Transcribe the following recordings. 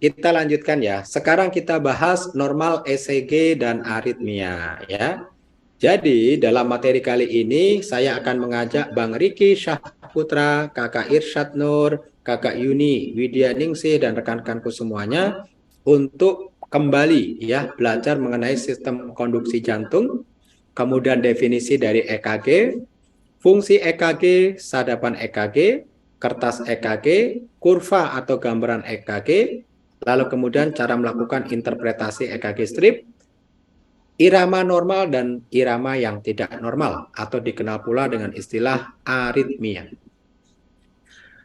kita lanjutkan ya. Sekarang kita bahas normal ECG dan aritmia ya. Jadi dalam materi kali ini saya akan mengajak Bang Riki Syahputra, Kakak Irsyad Nur, Kakak Yuni Widyaningsih dan rekan-rekanku semuanya untuk kembali ya belajar mengenai sistem konduksi jantung, kemudian definisi dari EKG, fungsi EKG, sadapan EKG, kertas EKG, kurva atau gambaran EKG, lalu kemudian cara melakukan interpretasi EKG strip, irama normal dan irama yang tidak normal atau dikenal pula dengan istilah aritmia.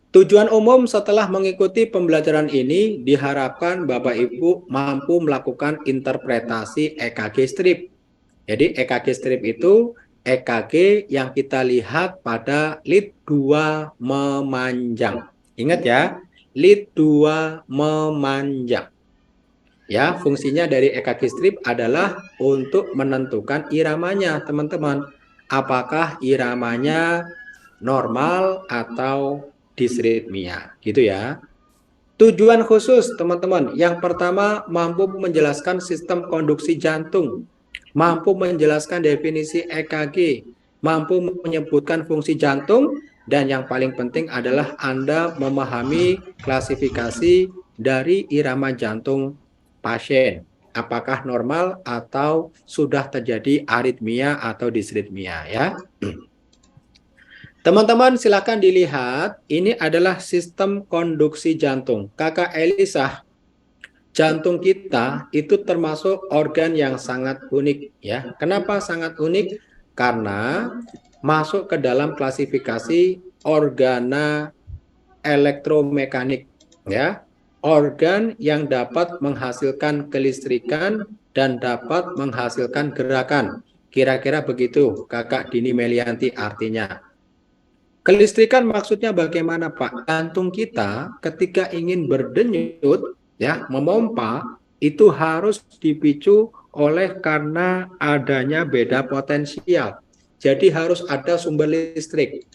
Tujuan umum setelah mengikuti pembelajaran ini diharapkan Bapak Ibu mampu melakukan interpretasi EKG strip. Jadi EKG strip itu EKG yang kita lihat pada lead 2 memanjang. Ingat ya, lead 2 memanjang. Ya, fungsinya dari EKG strip adalah untuk menentukan iramanya, teman-teman. Apakah iramanya normal atau disritmia, gitu ya. Tujuan khusus, teman-teman. Yang pertama, mampu menjelaskan sistem konduksi jantung, mampu menjelaskan definisi EKG, mampu menyebutkan fungsi jantung, dan yang paling penting adalah Anda memahami klasifikasi dari irama jantung pasien. Apakah normal atau sudah terjadi aritmia atau disritmia ya. Teman-teman silakan dilihat, ini adalah sistem konduksi jantung. Kakak Elisa, jantung kita itu termasuk organ yang sangat unik ya. Kenapa sangat unik? Karena masuk ke dalam klasifikasi organa elektromekanik ya. Organ yang dapat menghasilkan kelistrikan dan dapat menghasilkan gerakan. Kira-kira begitu Kakak Dini Melianti artinya. Kelistrikan maksudnya bagaimana Pak? Jantung kita ketika ingin berdenyut, ya, memompa, itu harus dipicu oleh karena adanya beda potensial. Jadi harus ada sumber listrik.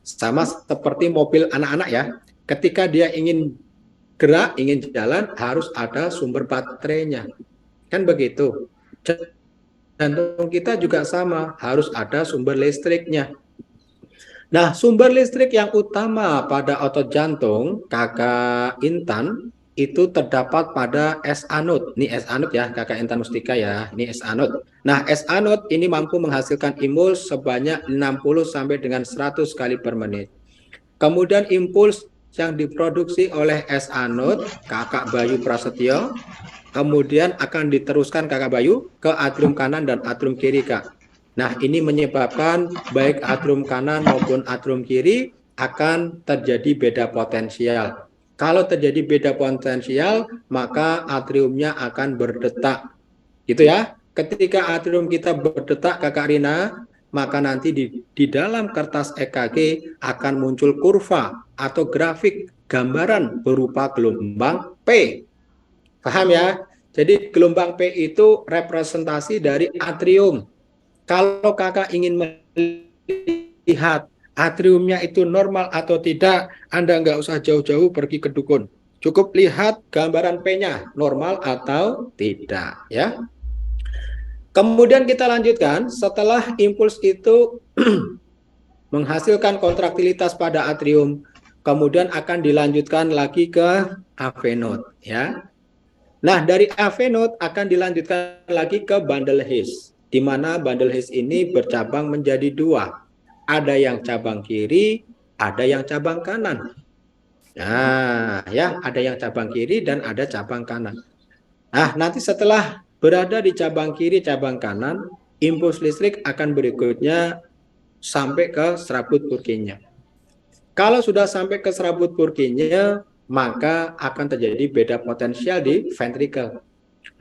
Sama seperti mobil anak-anak ya, ketika dia ingin gerak, ingin jalan, harus ada sumber baterainya. Kan begitu. Jantung kita juga sama, harus ada sumber listriknya. Nah, sumber listrik yang utama pada otot jantung, Kakak Intan, itu terdapat pada S-anode. Ini S-anode ya, Kakak Intan Mustika ya, ini S-anode. Nah, S-anode ini mampu menghasilkan impuls sebanyak 60 sampai dengan 100 kali per menit. Kemudian impuls yang diproduksi oleh S-anode, Kakak Bayu Prasetyo, kemudian akan diteruskan Kakak Bayu ke atrium kanan dan atrium kiri, Kak. Nah, ini menyebabkan baik atrium kanan maupun atrium kiri akan terjadi beda potensial. Kalau terjadi beda potensial, maka atriumnya akan berdetak. Gitu ya. Ketika atrium kita berdetak, Kakak Rina, maka nanti di dalam kertas EKG akan muncul kurva atau grafik gambaran berupa gelombang P. Paham ya? Jadi gelombang P itu representasi dari atrium. Kalau kakak ingin melihat atriumnya itu normal atau tidak, Anda nggak usah jauh-jauh pergi ke dukun. Cukup lihat gambaran P-nya, normal atau tidak. Ya. Kemudian kita lanjutkan, setelah impuls itu menghasilkan kontraktilitas pada atrium, kemudian akan dilanjutkan lagi ke AV node. Ya. Nah, dari AV node akan dilanjutkan lagi ke bundle His, di mana bundle His ini bercabang menjadi dua. Ada yang cabang kiri, ada yang cabang kanan. Nah, ya, ada yang cabang kiri dan ada cabang kanan. Nah, nanti setelah berada di cabang kiri, cabang kanan, impuls listrik akan berikutnya sampai ke serabut Purkinje. Kalau sudah sampai ke serabut Purkinje, maka akan terjadi beda potensial di ventricle.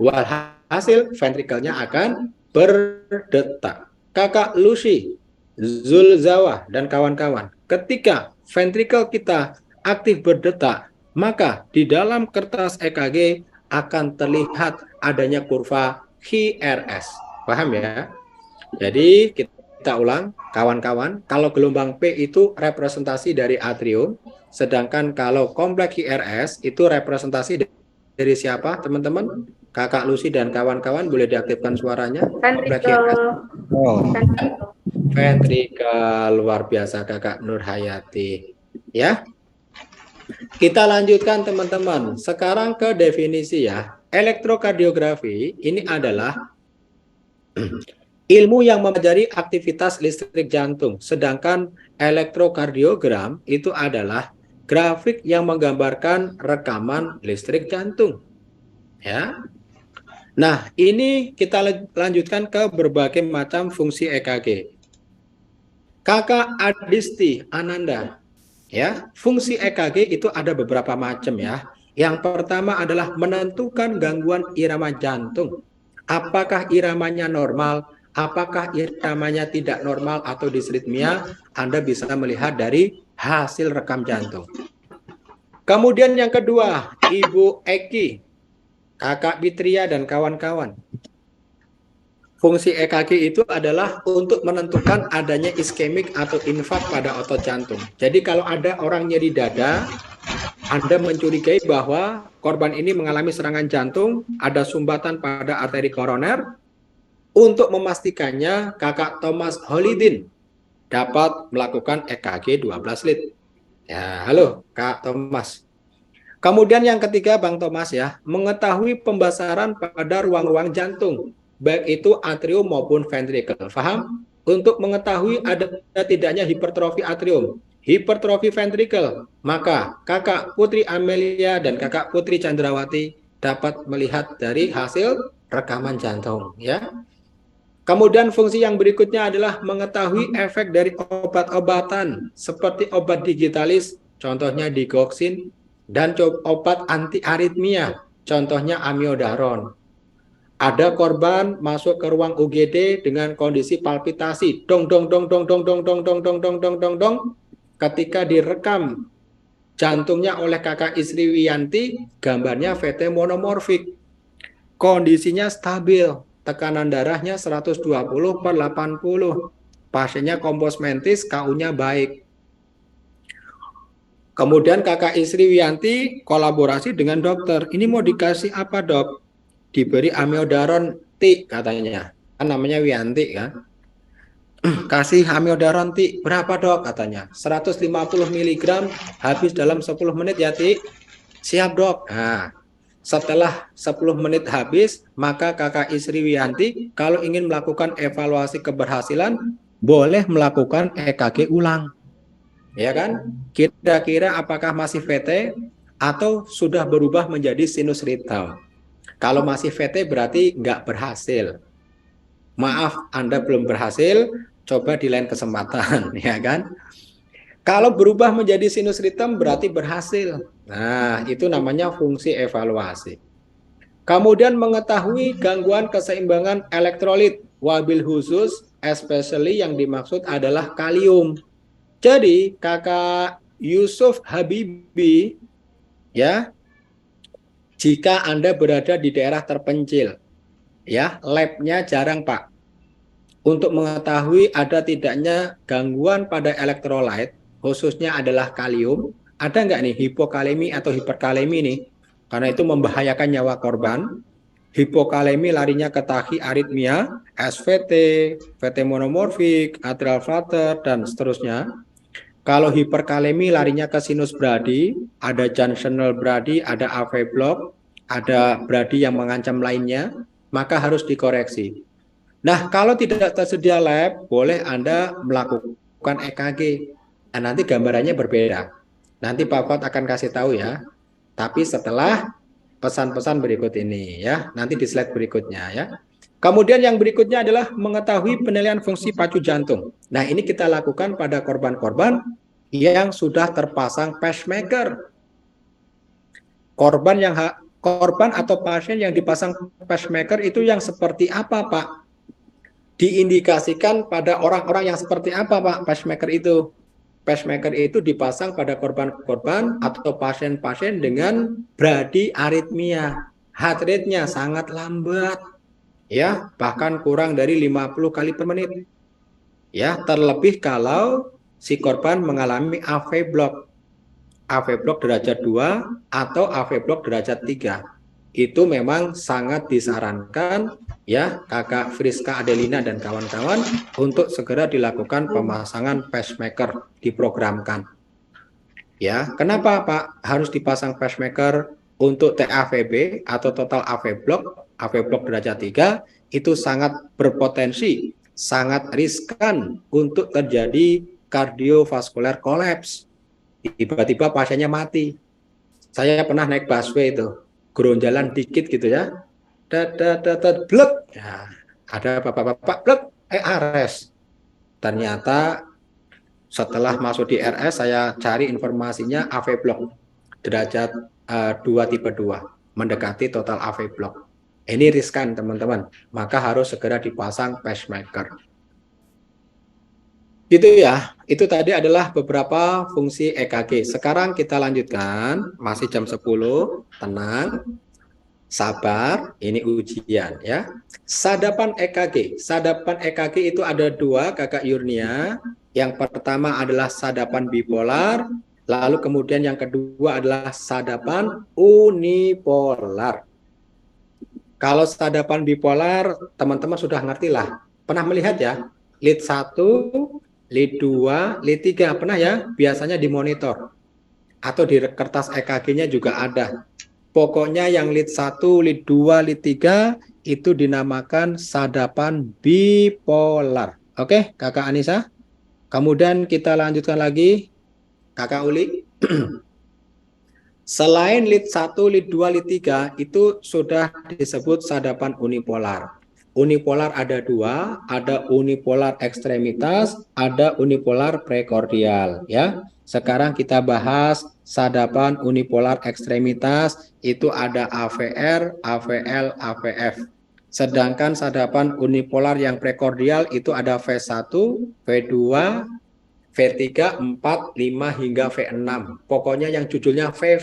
Walhasil ventrikelnya akan berdetak. Kakak Lucy, Zulzawa, dan kawan-kawan, ketika ventrikel kita aktif berdetak, maka di dalam kertas EKG akan terlihat adanya kurva QRS. Paham ya? Jadi kita ulang, kawan-kawan, kalau gelombang P itu representasi dari atrium, sedangkan kalau kompleks QRS itu representasi dari siapa, teman-teman? Kakak Lucy dan kawan-kawan boleh diaktifkan suaranya. Bagian Oh, ventrikel, luar biasa Kakak Nur Hayati. Ya, kita lanjutkan teman-teman. Sekarang ke definisi ya. Elektrokardiografi ini adalah ilmu yang mempelajari aktivitas listrik jantung. Sedangkan elektrokardiogram itu adalah grafik yang menggambarkan rekaman listrik jantung. Ya. Nah, ini kita lanjutkan ke berbagai macam fungsi EKG. Kakak Adisti Ananda, ya, fungsi EKG itu ada beberapa macam ya. Yang pertama adalah menentukan gangguan irama jantung. Apakah iramanya normal, apakah iramanya tidak normal atau disritmia, Anda bisa melihat dari hasil rekam jantung. Kemudian yang kedua, Ibu Eki, Kakak Bitria dan kawan-kawan. Fungsi EKG itu adalah untuk menentukan adanya iskemik atau infak pada otot jantung. Jadi kalau ada orang nyeri dada, Anda mencurigai bahwa korban ini mengalami serangan jantung, ada sumbatan pada arteri koroner. Untuk memastikannya, Kakak Thomas Holidin dapat melakukan EKG 12 lead. Ya, halo Kak Thomas. Kemudian yang ketiga, Bang Thomas ya, mengetahui pembasaran pada ruang-ruang jantung, baik itu atrium maupun ventricle. Paham? Untuk mengetahui ada tidaknya hipertrofi atrium, hipertrofi ventricle, maka Kakak Putri Amelia dan Kakak Putri Chandrawati dapat melihat dari hasil rekaman jantung ya. Kemudian fungsi yang berikutnya adalah mengetahui efek dari obat-obatan seperti obat digitalis, contohnya digoxin, dan obat anti aritmia, contohnya amiodaron. Ada korban masuk ke ruang UGD dengan kondisi palpitasi, dong dong dong dong dong dong dong dong dong dong dong dong dong. Ketika direkam jantungnya oleh kakak istri Wiyanti, gambarnya VT monomorfik. Kondisinya stabil, tekanan darahnya 120/80. Pasiennya kompos mentis, KU-nya baik. Kemudian kakak istri Wiyanti kolaborasi dengan dokter. Ini mau dikasih apa dok? Diberi amiodaron T katanya. Kan namanya Wiyanti kan. Kasih amiodaron T. Berapa dok katanya? 150 mg habis dalam 10 menit ya T. Siap dok. Nah, setelah 10 menit habis, maka kakak istri Wiyanti kalau ingin melakukan evaluasi keberhasilan, boleh melakukan EKG ulang. Ya kan? Kira-kira apakah masih VT atau sudah berubah menjadi sinus rhythm? Kalau masih VT berarti nggak berhasil. Maaf, Anda belum berhasil, coba di lain kesempatan, ya kan? Kalau berubah menjadi sinus rhythm berarti berhasil. Nah, itu namanya fungsi evaluasi. Kemudian mengetahui gangguan keseimbangan elektrolit, wabil khusus, especially yang dimaksud adalah kalium. Jadi kakak Yusuf Habibi, ya, jika Anda berada di daerah terpencil, ya, labnya jarang Pak. Untuk mengetahui ada tidaknya gangguan pada elektrolit, khususnya adalah kalium, ada nggak nih hipokalemi atau hiperkalemi nih? Karena itu membahayakan nyawa korban. Hipokalemi larinya ke tachyarrhythmia, SVT, VT monomorfik, atrial flutter, dan seterusnya. Kalau hiperkalemi larinya ke sinus brady, ada junctional brady, ada AV block, ada brady yang mengancam lainnya, maka harus dikoreksi. Nah, kalau tidak tersedia lab, boleh Anda melakukan EKG. Nah, nanti gambarannya berbeda. Nanti Pak Kot akan kasih tahu ya. Tapi setelah pesan-pesan berikut ini ya, nanti di slide berikutnya ya. Kemudian yang berikutnya adalah mengetahui penilaian fungsi pacu jantung. Nah, ini kita lakukan pada korban-korban yang sudah terpasang pacemaker. Korban atau pasien yang dipasang pacemaker itu yang seperti apa, Pak? Diindikasikan pada orang-orang yang seperti apa, Pak, pacemaker itu? Pacemaker itu dipasang pada korban-korban atau pasien-pasien dengan bradyarrhythmia. Heart rate-nya sangat lambat, ya, bahkan kurang dari 50 kali per menit. Ya, terlebih kalau si korban mengalami AV block. AV block derajat 2 atau AV block derajat 3. itu memang sangat disarankan ya Kakak Friska Adelina dan kawan-kawan untuk segera dilakukan pemasangan pacemaker, diprogramkan. Ya, kenapa Pak harus dipasang pacemaker untuk TAVB atau total AV block derajat 3 itu sangat berpotensi, sangat riskan untuk terjadi kardiovaskular collapse. Tiba-tiba pasiennya mati. Saya pernah naik busway itu, geronjalan dikit gitu ya, blek, ya, ada bapak-bapak blek, RS. Ternyata setelah masuk di RS, saya cari informasinya AV block derajat 2 tipe 2, mendekati total AV block. Ini riskan teman-teman, maka harus segera dipasang pacemaker. Gitu ya, itu tadi adalah beberapa fungsi EKG. Sekarang kita lanjutkan, masih jam 10, tenang, sabar, ini ujian ya. Sadapan EKG itu ada dua Kakak Yurnia. Yang pertama adalah sadapan bipolar, lalu kemudian yang kedua adalah sadapan unipolar. Kalau sadapan bipolar, teman-teman sudah ngerti lah. Pernah melihat ya, lead 1, lead 2, lead 3, pernah ya? Biasanya di monitor. Atau di kertas EKG-nya juga ada. Pokoknya yang lead 1, lead 2, lead 3 itu dinamakan sadapan bipolar. Oke, Kakak Anissa? Kemudian kita lanjutkan lagi, Kakak Uli. Selain lead 1, lead 2, lead 3 itu sudah disebut sadapan unipolar. Unipolar ada dua, ada unipolar ekstremitas, ada unipolar prekordial ya. Sekarang kita bahas sadapan unipolar ekstremitas, itu ada AVR, AVL, AVF. Sedangkan sadapan unipolar yang prekordial itu ada V1, V2, V3, 4, 5 hingga V6. Pokoknya yang judulnya V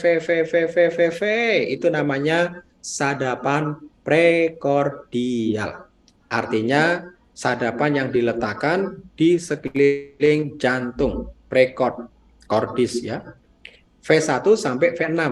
itu namanya sadapan prekordial. Artinya sadapan yang diletakkan di sekeliling jantung, prekord, kordis ya. V1 sampai V6.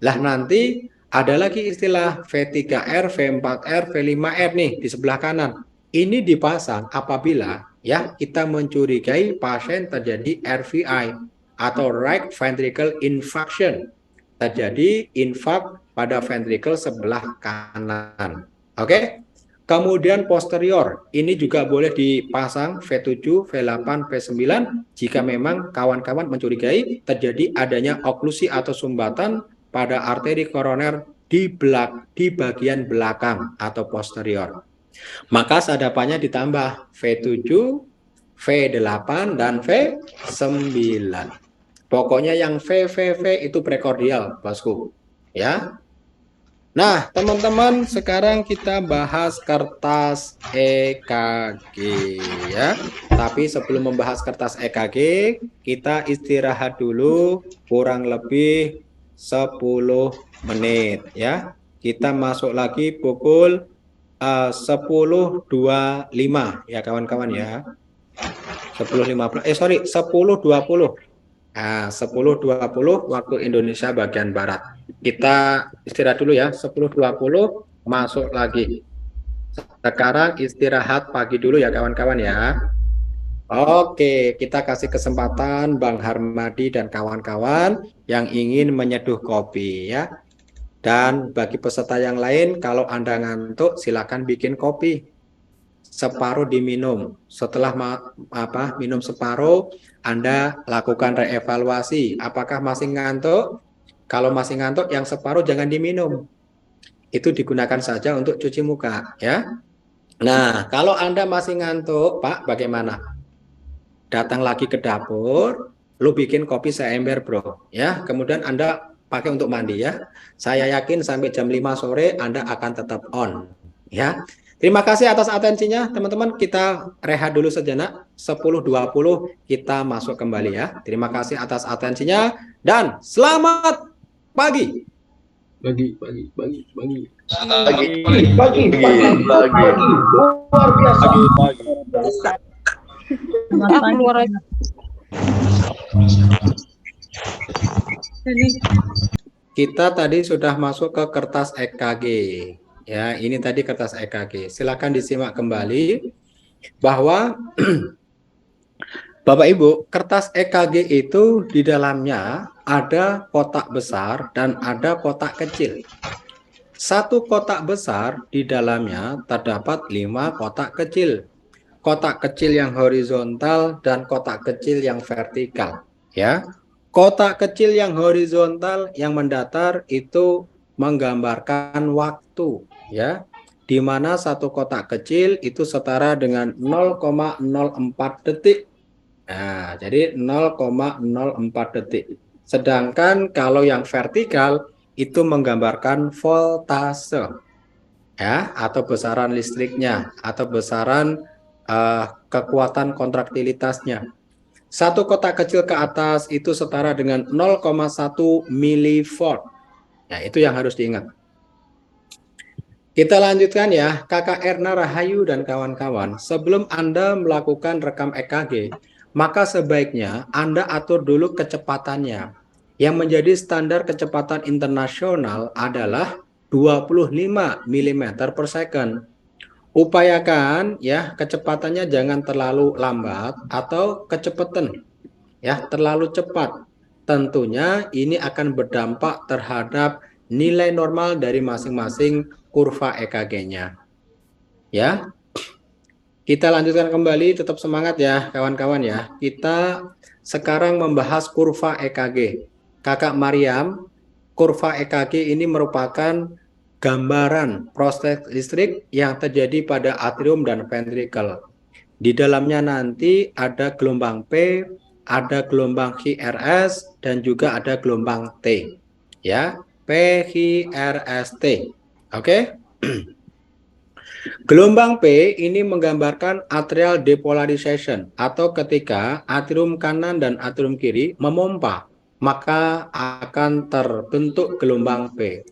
Lah nanti ada lagi istilah V3R, V4R, V5R nih di sebelah kanan. Ini dipasang apabila ya kita mencurigai pasien terjadi RVI atau right ventricle infarction, terjadi infak pada ventricle sebelah kanan. Oke. Kemudian posterior, ini juga boleh dipasang V7, V8, V9 jika memang kawan-kawan mencurigai terjadi adanya oklusi atau sumbatan pada arteri koroner di bagian belakang atau posterior. Maka sadapannya ditambah V7, V8, dan V9. Pokoknya yang V itu prekordial, Bosku. Ya. Nah, teman-teman, sekarang kita bahas kertas EKG ya. Tapi sebelum membahas kertas EKG, kita istirahat dulu kurang lebih 10 menit ya. Kita masuk lagi pukul 10.25 ya kawan-kawan ya. 10.15 10.20. Nah, 10.20 waktu Indonesia bagian barat. Kita istirahat dulu ya, 10.20 masuk lagi. Sekarang istirahat pagi dulu ya kawan-kawan ya. Oke, kita kasih kesempatan Bang Harmadi dan kawan-kawan yang ingin menyeduh kopi ya. Dan bagi peserta yang lain, kalau Anda ngantuk silakan bikin kopi. Separuh diminum. Setelah minum separuh, Anda lakukan reevaluasi. Apakah masih ngantuk? Kalau masih ngantuk, yang separuh jangan diminum. Itu digunakan saja untuk cuci muka, ya. Nah, kalau Anda masih ngantuk, Pak, bagaimana? Datang lagi ke dapur, lu bikin kopi seember, bro. Ya, kemudian Anda pakai untuk mandi, ya. Saya yakin sampai jam 5 sore Anda akan tetap on, ya. Terima kasih atas atensinya, teman-teman. Kita rehat dulu sejenak. 10.20 kita masuk kembali ya. Terima kasih atas atensinya dan selamat pagi. Pagi. Luar biasa. kita tadi sudah masuk ke kertas EKG. Ya, ini tadi kertas EKG. Silakan disimak kembali bahwa Bapak Ibu, kertas EKG itu di dalamnya ada kotak besar dan ada kotak kecil. Satu kotak besar di dalamnya terdapat 5 kotak kecil. Kotak kecil yang horizontal dan kotak kecil yang vertikal. Ya, kotak kecil yang horizontal yang mendatar itu menggambarkan waktu. Ya, di mana satu kotak kecil itu setara dengan 0,04 detik. Nah, jadi 0,04 detik. Sedangkan kalau yang vertikal itu menggambarkan voltase, ya, atau besaran listriknya, atau besaran kekuatan kontraktilitasnya. Satu kotak kecil ke atas itu setara dengan 0,1 milivolt. Nah, itu yang harus diingat. Kita lanjutkan ya, Kakak Erna Rahayu dan kawan-kawan. Sebelum Anda melakukan rekam EKG, maka sebaiknya Anda atur dulu kecepatannya. Yang menjadi standar kecepatan internasional adalah 25 mm per second. Upayakan ya kecepatannya jangan terlalu lambat atau kecepatan ya terlalu cepat. Tentunya ini akan berdampak terhadap nilai normal dari masing-masing kurva EKG-nya. Ya, kita lanjutkan kembali, tetap semangat ya kawan-kawan ya. Kita sekarang membahas kurva EKG. Kakak Mariam, kurva EKG ini merupakan gambaran proses listrik yang terjadi pada atrium dan ventricle. Di dalamnya nanti ada gelombang P, ada gelombang HRS, dan juga ada gelombang T. Ya, PHRST. Oke? Gelombang P ini menggambarkan atrial depolarization atau ketika atrium kanan dan atrium kiri memompa, maka akan terbentuk gelombang P.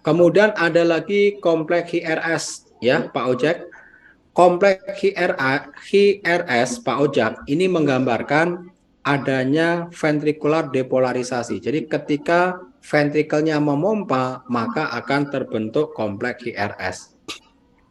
Kemudian ada lagi kompleks HRS ya Pak Ojek. Kompleks HRS Pak Ojek ini menggambarkan adanya ventricular depolarisasi. Jadi ketika ventrikelnya memompa maka akan terbentuk kompleks HRS.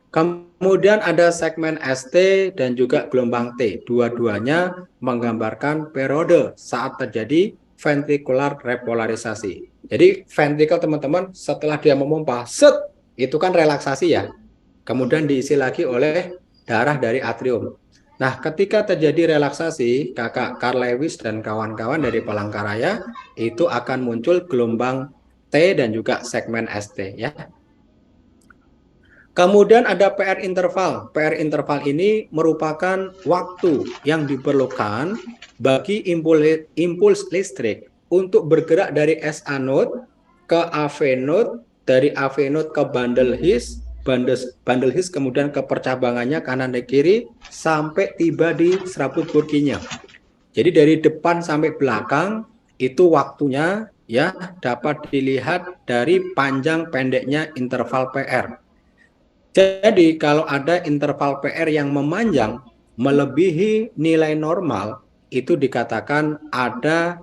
Kemudian ada segmen ST dan juga gelombang T. Dua-duanya menggambarkan periode saat terjadi ventricular repolarisasi. Jadi ventrikel teman-teman setelah dia memompa, set, itu kan relaksasi ya. Kemudian diisi lagi oleh darah dari atrium. Nah, ketika terjadi relaksasi, kakak Carl Lewis dan kawan-kawan dari Palangkaraya, itu akan muncul gelombang T dan juga segmen ST ya. Kemudian ada PR interval. PR interval ini merupakan waktu yang diperlukan bagi impuls listrik untuk bergerak dari SA node ke AV node, dari AV node ke bundle His kemudian ke percabangannya kanan dan kiri sampai tiba di serabut Purkinje. Jadi dari depan sampai belakang itu waktunya ya dapat dilihat dari panjang pendeknya interval PR. Jadi kalau ada interval PR yang memanjang melebihi nilai normal, itu dikatakan ada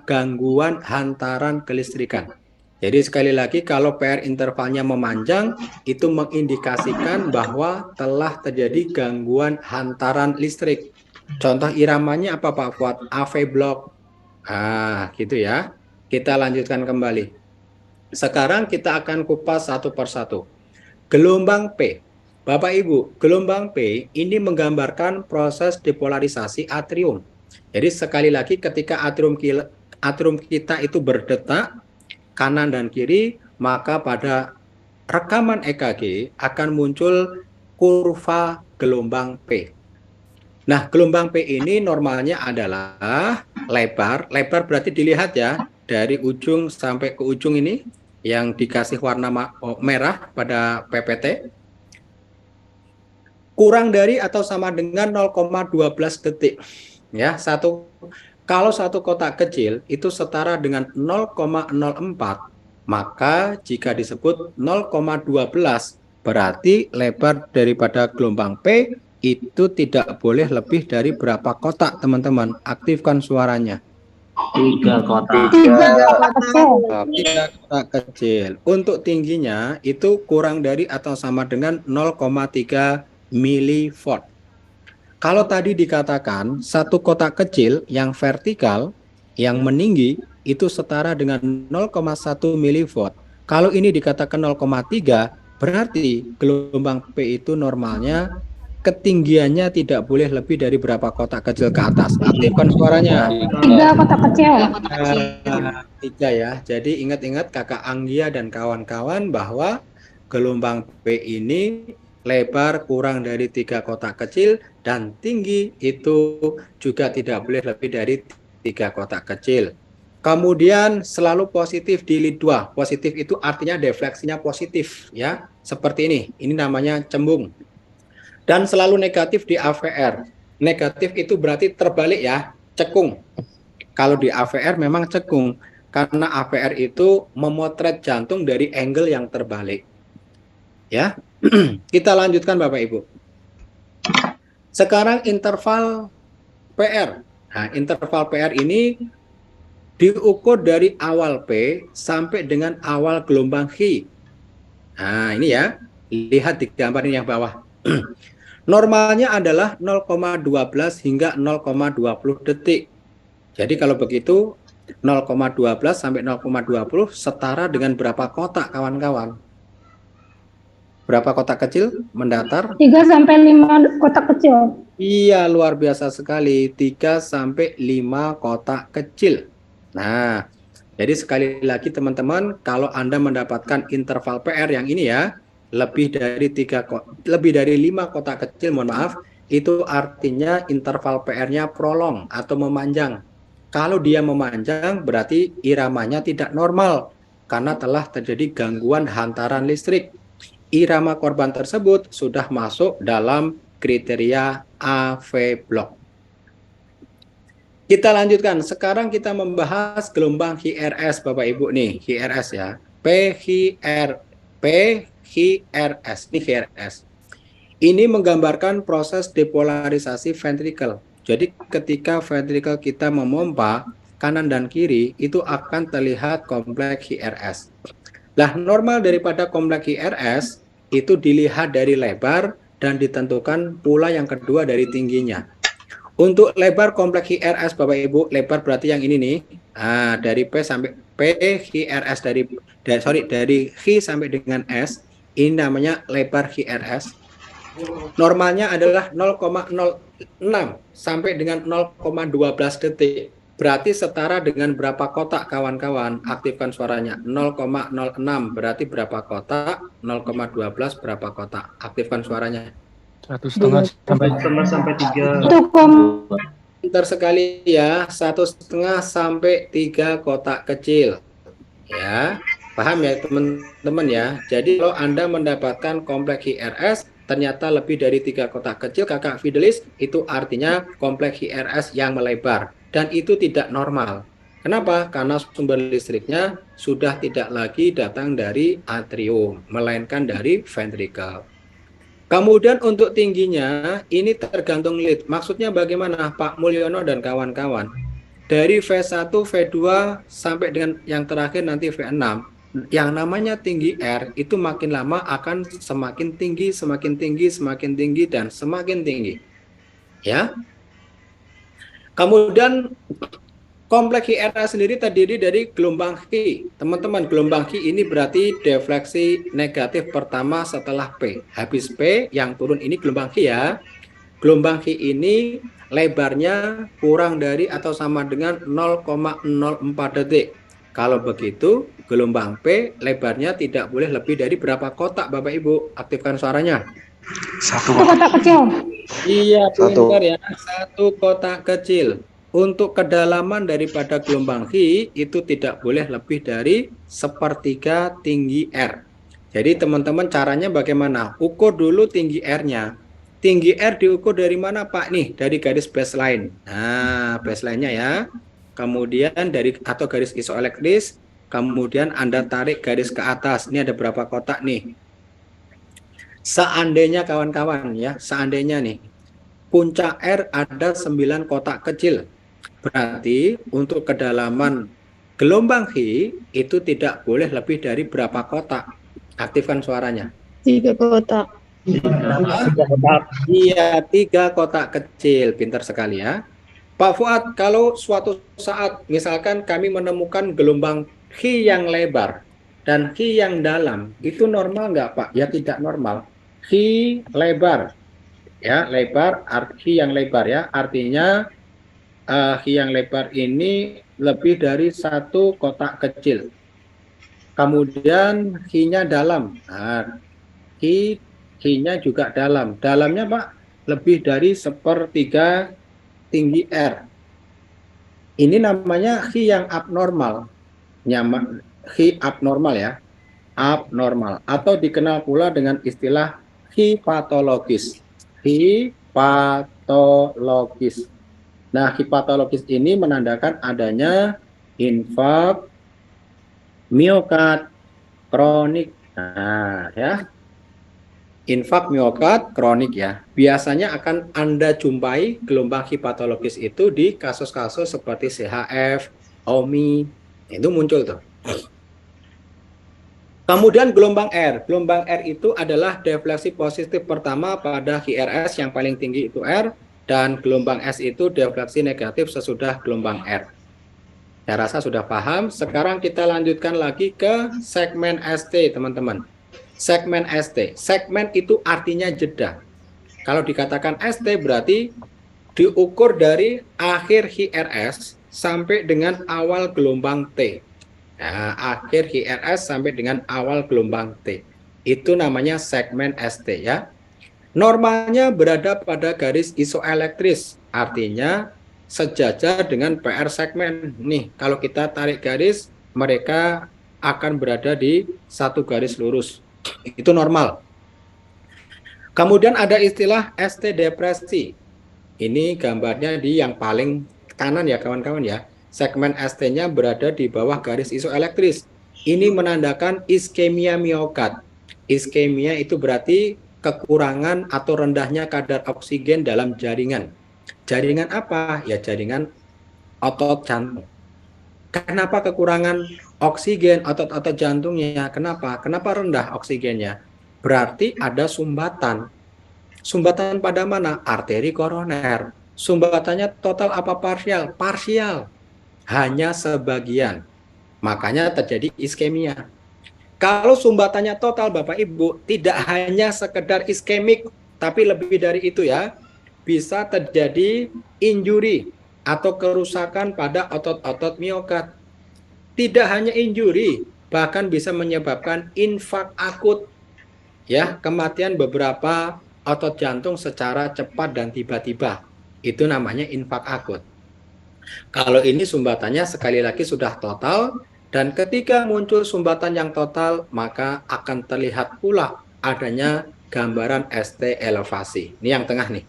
gangguan hantaran kelistrikan. Jadi sekali lagi kalau PR intervalnya memanjang, itu mengindikasikan bahwa telah terjadi gangguan hantaran listrik. Contoh iramanya apa Pak Fuad? AV block. Gitu ya. Kita lanjutkan kembali. Sekarang kita akan kupas satu persatu. Gelombang P. Bapak Ibu, gelombang P ini menggambarkan proses depolarisasi atrium. Jadi sekali lagi ketika atrium kita itu berdetak kanan dan kiri, maka pada rekaman EKG akan muncul kurva gelombang P. Nah, gelombang P ini normalnya adalah lebar. Lebar berarti dilihat ya, dari ujung sampai ke ujung ini yang dikasih warna merah pada PPT kurang dari atau sama dengan 0,12 detik ya. Kalau satu kotak kecil itu setara dengan 0,04, maka jika disebut 0,12 berarti lebar daripada gelombang P itu tidak boleh lebih dari berapa kotak teman-teman. Aktifkan suaranya. Tiga kotak. Tiga kotak kecil. Tiga kotak kecil. Untuk tingginya itu kurang dari atau sama dengan 0,3 milivolt. Kalau tadi dikatakan satu kotak kecil yang vertikal, yang meninggi, itu setara dengan 0,1 milivolt. Kalau ini dikatakan 0,3, berarti gelombang P itu normalnya ketinggiannya tidak boleh lebih dari berapa kotak kecil ke atas. Aktifkan suaranya. Tiga kotak kecil. Tiga ya. Jadi ingat-ingat Kakak Anggia dan kawan-kawan bahwa gelombang P ini lebar kurang dari 3 kotak kecil dan tinggi itu juga tidak boleh lebih dari 3 kotak kecil. Kemudian selalu positif di lid 2. Positif itu artinya defleksinya positif ya. Seperti ini. Ini namanya cembung. Dan selalu negatif di AVR. Negatif itu berarti terbalik ya, cekung. Kalau di AVR memang cekung, karena AVR itu memotret jantung dari angle yang terbalik. Ya, kita lanjutkan Bapak Ibu. Sekarang interval PR. Nah, interval PR ini diukur dari awal P sampai dengan awal gelombang H. Nah, ini ya, lihat di gambar ini yang bawah. Normalnya adalah 0,12 hingga 0,20 detik. Jadi kalau begitu 0,12 sampai 0,20 setara dengan berapa kotak kawan-kawan? Berapa kotak kecil mendatar? 3 sampai 5 kotak kecil. Iya, luar biasa sekali. 3 sampai 5 kotak kecil. Nah, jadi sekali lagi teman-teman, kalau Anda mendapatkan interval PR yang ini ya, lebih dari 5 kotak kecil, mohon maaf, itu artinya interval PR-nya prolong atau memanjang. Kalau dia memanjang berarti iramanya tidak normal karena telah terjadi gangguan hantaran listrik. Irama korban tersebut sudah masuk dalam kriteria AV block. Kita lanjutkan. Sekarang kita membahas gelombang HRS Bapak Ibu nih, HRS ya. PHRS, ini HRS. Ini menggambarkan proses depolarisasi ventrikel. Jadi ketika ventrikel kita memompa kanan dan kiri itu akan terlihat kompleks HRS. Nah, normal daripada kompleks HRS itu dilihat dari lebar dan ditentukan pula yang kedua dari tingginya. Untuk lebar kompleks HRS Bapak Ibu, lebar berarti yang ini nih. Nah, dari P sampai P HRS dari H sampai dengan S, ini namanya lebar HRS. Normalnya adalah 0,06 sampai dengan 0,12 detik. Berarti setara dengan berapa kotak kawan-kawan? Aktifkan suaranya. 0,06 berarti berapa kotak? 0,12 berapa kotak? Aktifkan suaranya. 1,5 sampai 3. Pintar sekali ya, 1,5 sampai 3 kotak kecil. Ya, paham ya teman-teman ya. Jadi kalau Anda mendapatkan kompleks HRS ternyata lebih dari 3 kotak kecil, Kakak Fidelis, itu artinya kompleks HRS yang melebar dan itu tidak normal. Kenapa? Karena sumber listriknya sudah tidak lagi datang dari atrium, melainkan dari ventricle. Kemudian untuk tingginya ini tergantung lead. Maksudnya bagaimana Pak Mulyono dan kawan-kawan? Dari V1, V2 sampai dengan yang terakhir nanti V6. Yang namanya tinggi R itu makin lama akan semakin tinggi, semakin tinggi, semakin tinggi dan semakin tinggi. Ya. Kemudian kompleks HRS sendiri terdiri dari gelombang Q. Teman-teman, gelombang Q ini berarti defleksi negatif pertama setelah P. Habis P, yang turun ini gelombang Q ya. Gelombang Q ini lebarnya kurang dari atau sama dengan 0,04 detik. Kalau begitu, gelombang P lebarnya tidak boleh lebih dari berapa kotak Bapak Ibu? Aktifkan suaranya. 1 kotak kecil. Iya, pintar ya. 1 kotak kecil. Untuk kedalaman daripada gelombang H itu tidak boleh lebih dari 1/3 tinggi R. Jadi teman-teman caranya bagaimana? Ukur dulu tinggi R-nya. Tinggi R diukur dari mana Pak? Nih, dari garis baseline. Nah, baseline-nya ya. Kemudian dari atau garis isoelektris, kemudian Anda tarik garis ke atas. Ini ada berapa kotak nih? Seandainya kawan-kawan ya, seandainya nih puncak R ada 9 kotak kecil. Berarti untuk kedalaman gelombang Hi itu tidak boleh lebih dari berapa kotak. Aktifkan suaranya. 3 kotak. Iya, 3 kotak kecil. Pintar sekali ya. Pak Fuad, kalau suatu saat misalkan kami menemukan gelombang Hi yang lebar dan Hi yang dalam, itu normal nggak Pak? Ya tidak normal. Hi lebar, ya lebar, Hi yang lebar ya, artinya Hi yang lebar ini lebih dari 1 kotak kecil. Kemudian Hi-nya dalam, nah, Hi-nya juga dalam. Dalamnya Pak lebih dari 1/3 tinggi R. Ini namanya Hi yang abnormal. Hi abnormal ya. Abnormal. Atau dikenal pula dengan istilah Hi patologis. Hi patologis. Nah, Hi patologis ini menandakan adanya infak miokard kronik. Nah, ya. Infak miokard kronik ya. Biasanya akan Anda jumpai gelombang hipatologis itu di kasus-kasus seperti CHF, OMI, itu muncul tuh. Kemudian gelombang R. Gelombang R itu adalah defleksi positif pertama pada HRS yang paling tinggi itu R, dan gelombang S itu defleksi negatif sesudah gelombang R. Saya rasa sudah paham. Sekarang kita lanjutkan lagi ke segmen ST, teman-teman. Segmen ST. Segmen itu artinya jeda. Kalau dikatakan ST berarti diukur dari akhir HRS sampai dengan awal gelombang T. Nah, akhir HRS sampai dengan awal gelombang T. Itu namanya segmen ST ya. Normalnya berada pada garis isoelektris, artinya sejajar dengan PR segmen. Nih, kalau kita tarik garis, mereka akan berada di satu garis lurus. Itu normal. Kemudian ada istilah ST depresi. Ini gambarnya di yang paling kanan ya kawan-kawan ya. Segmen ST-nya berada di bawah garis isoelektris. Ini menandakan iskemia miokard. Iskemia itu berarti kekurangan atau rendahnya kadar oksigen dalam jaringan. Jaringan apa? Ya jaringan otot jantung. Kenapa kekurangan oksigen otot-otot jantungnya? Kenapa? Kenapa rendah oksigennya? Berarti ada sumbatan. Sumbatan pada mana? Arteri koroner. Sumbatannya total apa parsial? Parsial. Hanya sebagian. Makanya terjadi iskemia. Kalau sumbatannya total Bapak Ibu, tidak hanya sekedar iskemik, tapi lebih dari itu ya. Bisa terjadi injury atau kerusakan pada otot-otot miokard. Tidak hanya injury, bahkan bisa menyebabkan infak akut. Ya, kematian beberapa otot jantung secara cepat dan tiba-tiba. Itu namanya infak akut. Kalau ini sumbatannya sekali lagi sudah total, dan ketika muncul sumbatan yang total, maka akan terlihat pula adanya gambaran ST elevasi. Ini yang tengah nih.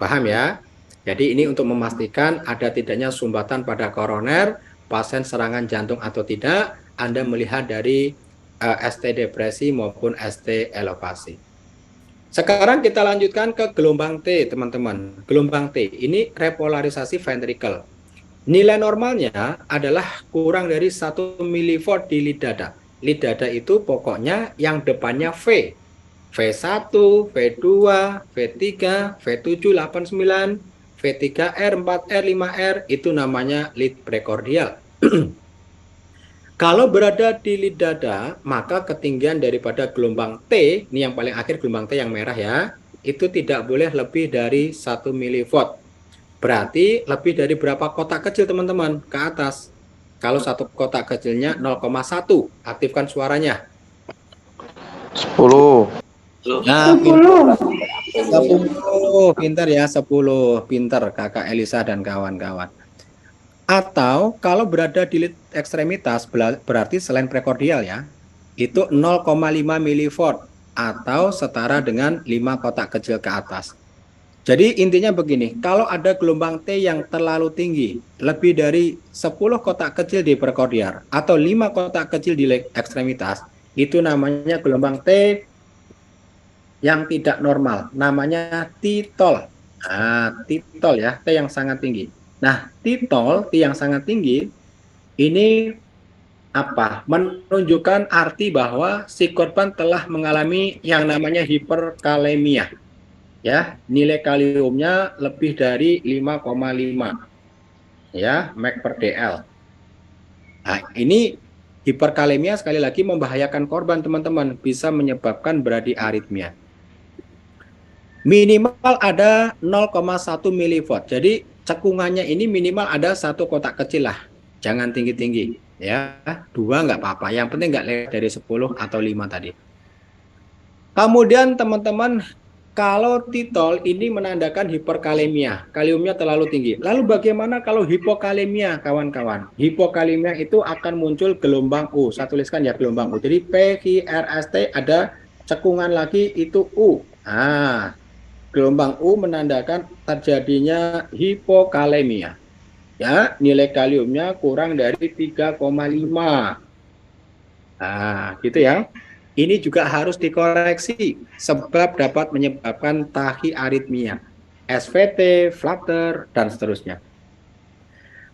Paham ya? Jadi ini untuk memastikan ada tidaknya sumbatan pada koroner, pasien serangan jantung atau tidak, Anda melihat dari ST depresi maupun ST elevasi. Sekarang kita lanjutkan ke gelombang T, teman-teman. Gelombang T ini repolarisasi ventricle. Nilai normalnya adalah kurang dari 1 mV di lead dada. Lead dada itu pokoknya yang depannya V. V1, V2, V3, V7, 89, V3R, 4R, 5R, itu namanya lead prekordial. Kalau berada di lead dada, maka ketinggian daripada gelombang T, ini yang paling akhir gelombang T yang merah ya, itu tidak boleh lebih dari 1 mV. Berarti lebih dari berapa kotak kecil teman-teman ke atas? Kalau satu kotak kecilnya 0,1, aktifkan suaranya. 10. Nah, 10. 10, pintar ya, 10, pintar Kakak Elisa dan kawan-kawan. Atau kalau berada di lead ekstremitas, berarti selain prekordial ya, itu 0,5 mV atau setara dengan 5 kotak kecil ke atas. Jadi intinya begini, kalau ada gelombang T yang terlalu tinggi, lebih dari 10 kotak kecil di prekordial atau 5 kotak kecil di lead ekstremitas, itu namanya gelombang T yang tidak normal, namanya titol. Titol ya, T yang sangat tinggi. Nah, T-tol, T yang sangat tinggi, ini apa? Menunjukkan arti bahwa si korban telah mengalami yang namanya hiperkalemia. Ya, nilai kaliumnya lebih dari 5,5 ya, meg per dl. Nah, ini hiperkalemia sekali lagi membahayakan korban, teman-teman, bisa menyebabkan bradiaritmia. Minimal ada 0,1 milivolt. Jadi cekungannya ini minimal ada satu kotak kecil lah. Jangan tinggi-tinggi. Ya, 2 nggak apa-apa. Yang penting nggak lewat dari 10 atau 5 tadi. Kemudian teman-teman, kalau titol ini menandakan hiperkalemia. Kaliumnya terlalu tinggi. Lalu bagaimana kalau hipokalemia, kawan-kawan? Hipokalemia itu akan muncul gelombang U. Saya tuliskan ya gelombang U. Jadi PQRST ada cekungan lagi itu U. Nah, gelombang U menandakan terjadinya hipokalemia. Ya, nilai kaliumnya kurang dari 3,5. Nah, gitu ya. Ini juga harus dikoreksi sebab dapat menyebabkan tachyarrhythmia, SVT, flutter, dan seterusnya.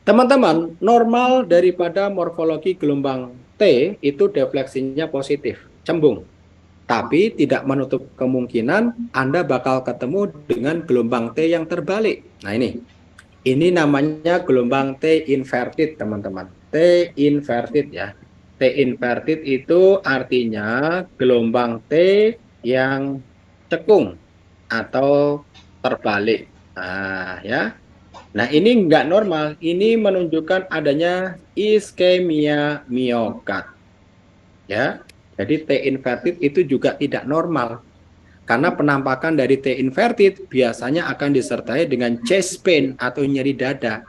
Teman-teman, normal daripada morfologi gelombang T itu defleksinya positif, cembung. Tapi tidak menutup kemungkinan Anda bakal ketemu dengan gelombang T yang terbalik. Nah ini namanya gelombang T inverted, teman-teman. T inverted ya. T inverted itu artinya gelombang T yang cekung atau terbalik. Nah, ya. Nah, ini enggak normal. Ini menunjukkan adanya iskemia miokard. Ya. Jadi T inverted itu juga tidak normal. Karena penampakan dari T inverted biasanya akan disertai dengan chest pain atau nyeri dada.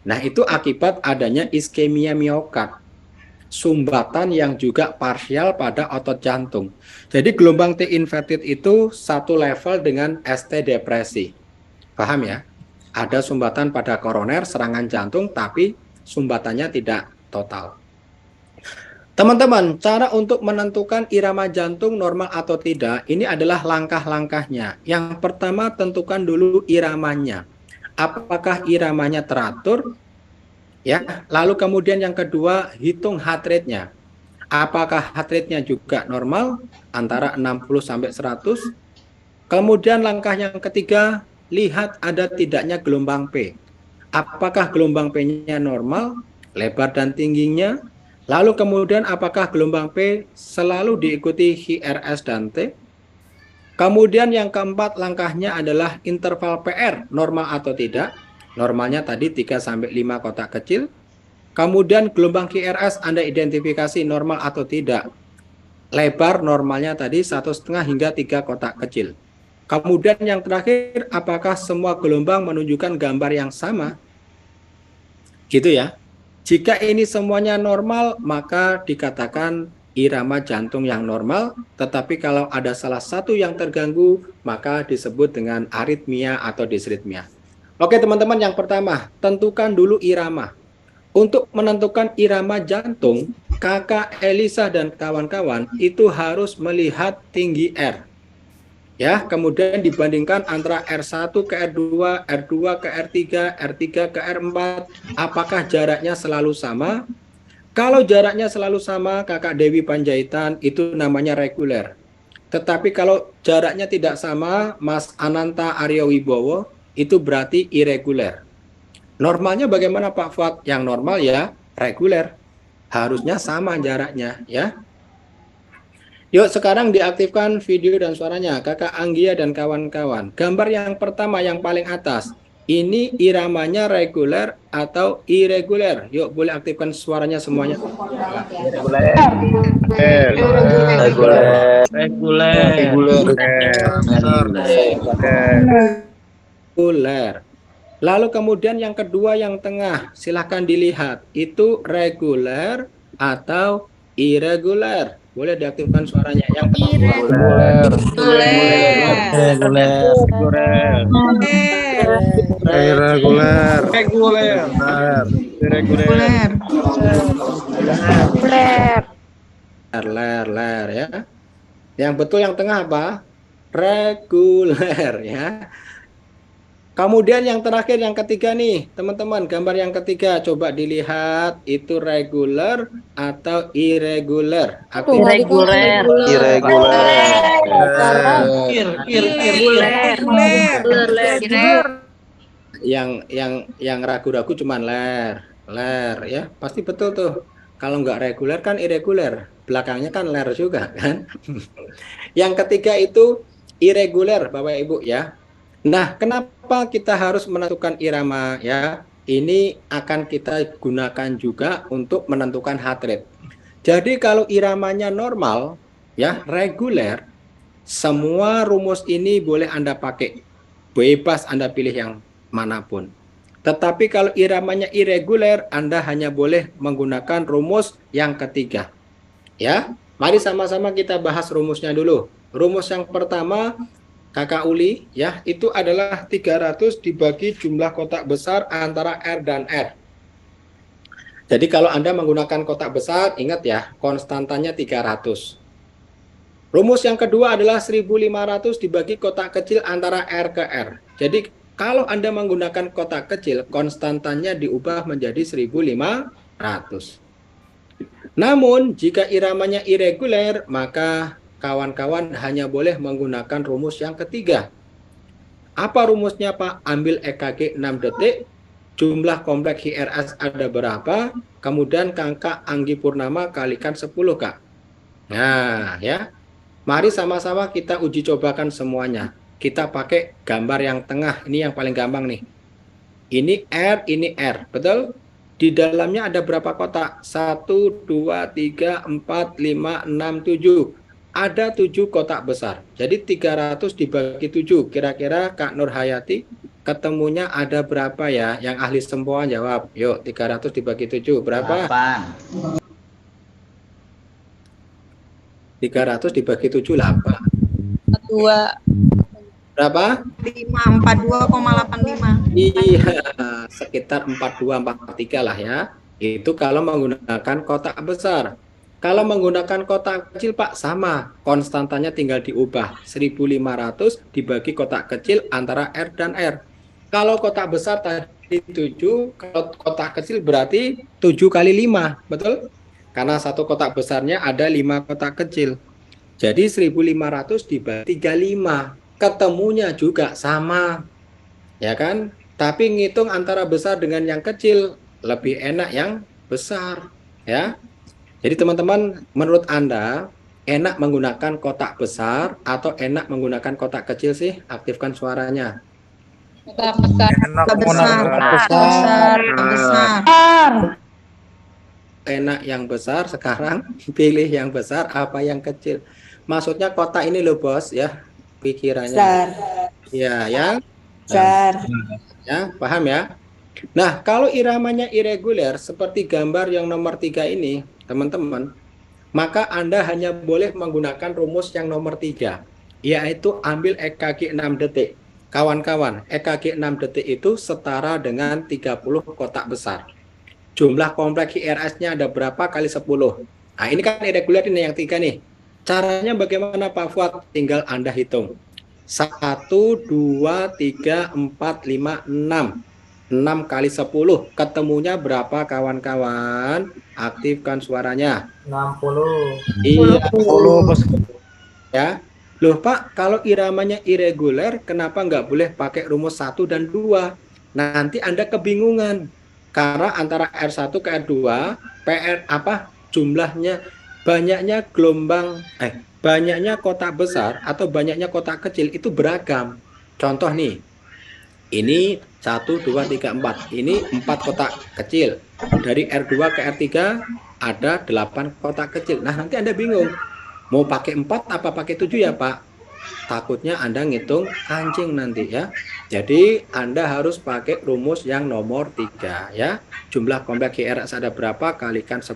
Nah, itu akibat adanya iskemia miokard, sumbatan yang juga parsial pada otot jantung. Jadi gelombang T inverted itu satu level dengan ST depresi. Paham ya? Ada sumbatan pada koroner, serangan jantung, tapi sumbatannya tidak total. Teman-teman, cara untuk menentukan irama jantung normal atau tidak, ini adalah langkah-langkahnya. Yang pertama, tentukan dulu iramanya. Apakah iramanya teratur? Ya, lalu kemudian yang kedua, hitung heart rate-nya. Apakah heart rate-nya juga normal antara 60 sampai 100? Kemudian langkah yang ketiga, lihat ada tidaknya gelombang P. Apakah gelombang P-nya normal, lebar dan tingginya? Lalu kemudian apakah gelombang P selalu diikuti HRS dan T? Kemudian yang keempat langkahnya adalah interval PR, normal atau tidak. Normalnya tadi 3 sampai 5 kotak kecil. Kemudian gelombang QRS Anda identifikasi normal atau tidak. Lebar normalnya tadi 1,5 hingga 3 kotak kecil. Kemudian yang terakhir, apakah semua gelombang menunjukkan gambar yang sama? Gitu ya. Jika ini semuanya normal, maka dikatakan irama jantung yang normal, tetapi kalau ada salah satu yang terganggu, maka disebut dengan aritmia atau disritmia. Oke teman-teman, yang pertama, tentukan dulu irama. Untuk menentukan irama jantung, Kakak Elisa dan kawan-kawan itu harus melihat tinggi R. Ya, kemudian dibandingkan antara R1 ke R2, R2 ke R3, R3 ke R4, apakah jaraknya selalu sama? Kalau jaraknya selalu sama, Kakak Dewi Panjaitan, itu namanya reguler. Tetapi kalau jaraknya tidak sama, Mas Ananta Aryo Wibowo, itu berarti irregular. Normalnya bagaimana Pak Fuad? Yang normal ya reguler. Harusnya sama jaraknya ya. Yuk sekarang diaktifkan video dan suaranya Kakak Anggia dan kawan-kawan. Gambar yang pertama yang paling atas. Ini iramanya reguler atau irregular? Yuk boleh aktifkan suaranya semuanya. Reguler. Lalu kemudian yang kedua yang tengah, silahkan dilihat. Itu reguler atau irregular? Boleh diaktifkan suaranya. Yang tengah. Ler ya. Yang betul yang tengah apa? Reguler ya. Kemudian yang terakhir, yang ketiga nih, teman-teman, gambar yang ketiga, coba dilihat itu regular atau irregular. Aktif. Irregular. Yang ragu-ragu cuman ler ya, pasti betul tuh. Kalau nggak reguler kan irregular, belakangnya kan ler juga kan. Yang ketiga itu irregular, Bapak Ibu ya. Nah, kenapa kita harus menentukan irama ya? Ini akan kita gunakan juga untuk menentukan heart rate. Jadi kalau iramanya normal ya, reguler, semua rumus ini boleh Anda pakai. Bebas Anda pilih yang manapun. Tetapi kalau iramanya irregular, Anda hanya boleh menggunakan rumus yang ketiga. Ya, mari sama-sama kita bahas rumusnya dulu. Rumus yang pertama, Kakak Uli, ya, itu adalah 300 dibagi jumlah kotak besar antara R dan R. Jadi kalau Anda menggunakan kotak besar, ingat ya, konstantanya 300. Rumus yang kedua adalah 1500 dibagi kotak kecil antara R ke R. Jadi kalau Anda menggunakan kotak kecil, konstantanya diubah menjadi 1500. Namun, jika iramanya irregular, maka kawan-kawan hanya boleh menggunakan rumus yang ketiga. Apa rumusnya, Pak? Ambil EKG 6 detik, jumlah kompleks IRS ada berapa, kemudian Kakak Anggi Purnama kalikan 10, Kak. Nah, ya. Mari sama-sama kita uji cobakan semuanya. Kita pakai gambar yang tengah, ini yang paling gampang nih. Ini R, betul? Di dalamnya ada berapa kotak? 1, 2, 3, 4, 5, 6, 7. Ada 7 kotak besar. Jadi 300 dibagi 7. Kira-kira Kak Nur Hayati ketemunya ada berapa ya? Yang ahli sempoan jawab. Yuk, 300 dibagi 7. Berapa? 300 dibagi 7, 8. 2 Berapa? 542,85. Iya, sekitar 42-43 lah ya. Itu kalau menggunakan kotak besar. Kalau menggunakan kotak kecil, Pak, sama. Konstantanya tinggal diubah. 1500 dibagi kotak kecil antara R dan R. Kalau kotak besar tadi 7, kalau kotak kecil berarti 7 kali 5, betul? Karena satu kotak besarnya ada 5 kotak kecil. Jadi 1500 dibagi 35. Ketemunya juga sama. Ya kan? Tapi ngitung antara besar dengan yang kecil lebih enak yang besar, ya. Jadi teman-teman, menurut Anda enak menggunakan kotak besar atau enak menggunakan kotak kecil sih? Aktifkan suaranya. Besar. Enak yang besar, sekarang pilih yang besar apa yang kecil. Maksudnya kotak ini loh, Bos, ya. Pikirannya. Besar. Ya, yang Besar. ya, paham ya? Nah, kalau iramanya irregular seperti gambar yang nomor 3 ini, teman-teman, maka Anda hanya boleh menggunakan rumus yang nomor 3, yaitu ambil EKG 6 detik. Kawan-kawan, EKG 6 detik itu setara dengan 30 kotak besar. Jumlah kompleks IRS-nya ada berapa kali 10. Nah, ini kan irregular ini yang 3 nih. Caranya bagaimana, Pak Fuad? Tinggal Anda hitung. 1, 2, 3, 4, 5, 6. 6 kali 10. Ketemunya berapa, kawan-kawan? Aktifkan suaranya. 60. Iya. 10, Bos. Ya. Loh, Pak, kalau iramanya irregular, kenapa nggak boleh pakai rumus 1 dan 2? Nanti Anda kebingungan. Karena antara R1 ke R2, PR apa? Jumlahnya banyaknya banyaknya kotak besar atau banyaknya kotak kecil itu beragam. Contoh nih, ini 1, 2, 3, 4. Ini 4 kotak kecil. Dari R2 ke R3 ada 8 kotak kecil. Nah, nanti Anda bingung. Mau pakai 4 apa pakai 7 ya, Pak? Takutnya Anda ngitung kancing nanti ya. Jadi Anda harus pakai rumus yang nomor 3 ya. Jumlah kompleks IRS ada berapa kalikan 10.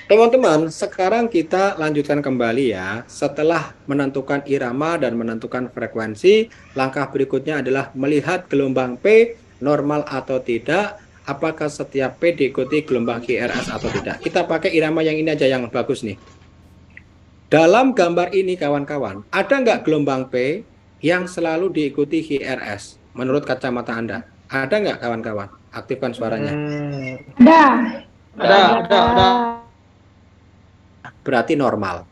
Teman-teman, sekarang kita lanjutkan kembali ya. Setelah menentukan irama dan menentukan frekuensi, langkah berikutnya adalah melihat gelombang P normal atau tidak, apakah setiap P diikuti gelombang QRS atau tidak. Kita pakai irama yang ini aja yang bagus nih. Dalam gambar ini kawan-kawan, ada nggak gelombang P yang selalu diikuti QRS? menurut kacamata Anda? Ada nggak kawan-kawan? Aktifkan suaranya. Ada. Ada. Berarti normal.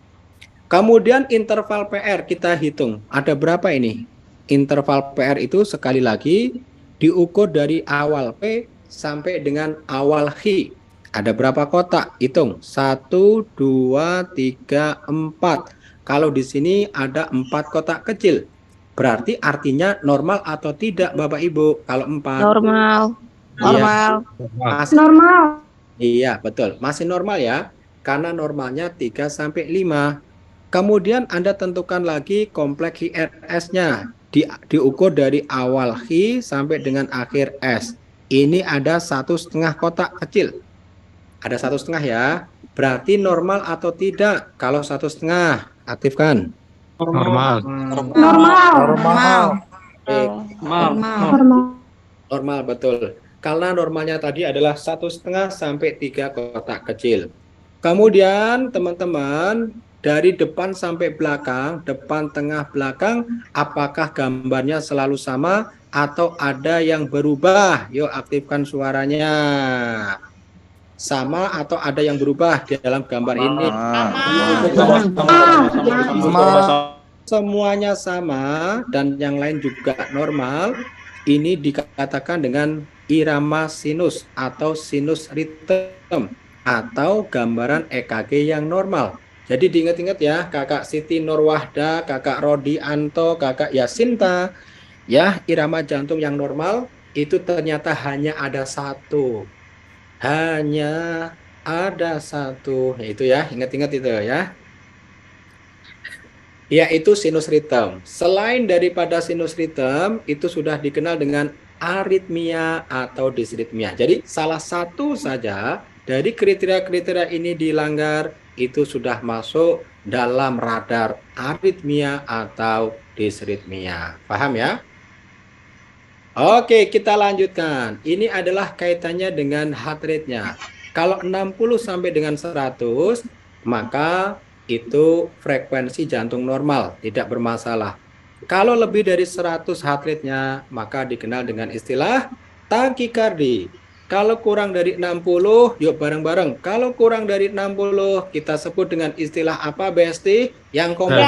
Kemudian interval PR kita hitung. Ada berapa ini? Interval PR itu sekali lagi diukur dari awal P sampai dengan awal H. Ada berapa kotak? Hitung. 1, 2, 3, 4. Kalau di sini ada 4 kotak kecil. Berarti artinya normal atau tidak Bapak Ibu? Kalau 4. Normal. Normal. Masih, Normal. iya, betul. Masih normal ya. Karena normalnya 3 sampai 5. Kemudian Anda tentukan lagi kompleks HRS-nya. Diukur dari awal H sampai dengan akhir S. Ini ada 1,5 kotak kecil. Ada 1,5 ya. Berarti normal atau tidak? Kalau 1,5, aktifkan. Normal. Normal. Oke, Normal. normal betul. Karena normalnya tadi adalah 1,5 sampai 3 kotak kecil. Kemudian teman-teman, dari depan sampai belakang, depan, tengah, belakang, apakah gambarnya selalu sama atau ada yang berubah? Yuk aktifkan suaranya. Sama atau ada yang berubah di dalam gambar ini? Semuanya sama dan yang lain juga normal. Ini dikatakan dengan irama sinus atau sinus rhythm atau gambaran EKG yang normal. Jadi diingat-ingat ya, Kakak Siti Nurwahda, Kakak Rodi Anto, Kakak Yasinta, ya, irama jantung yang normal itu ternyata hanya ada satu. Hanya ada satu. Itu ya, ingat-ingat itu ya. Yaitu sinus rhythm. Selain daripada sinus rhythm, itu sudah dikenal dengan aritmia atau disritmia. Jadi salah satu saja dari kriteria-kriteria ini dilanggar, itu sudah masuk dalam radar aritmia atau disritmia. Paham ya? Oke, kita lanjutkan. Ini adalah kaitannya dengan heart rate-nya. Kalau 60 sampai dengan 100, maka itu frekuensi jantung normal, tidak bermasalah. Kalau lebih dari 100 heart rate-nya, maka dikenal dengan istilah takikardi. Kalau kurang dari 60, yuk bareng-bareng. Kalau kurang dari 60, kita sebut dengan istilah apa, Besti? Yang kompleks.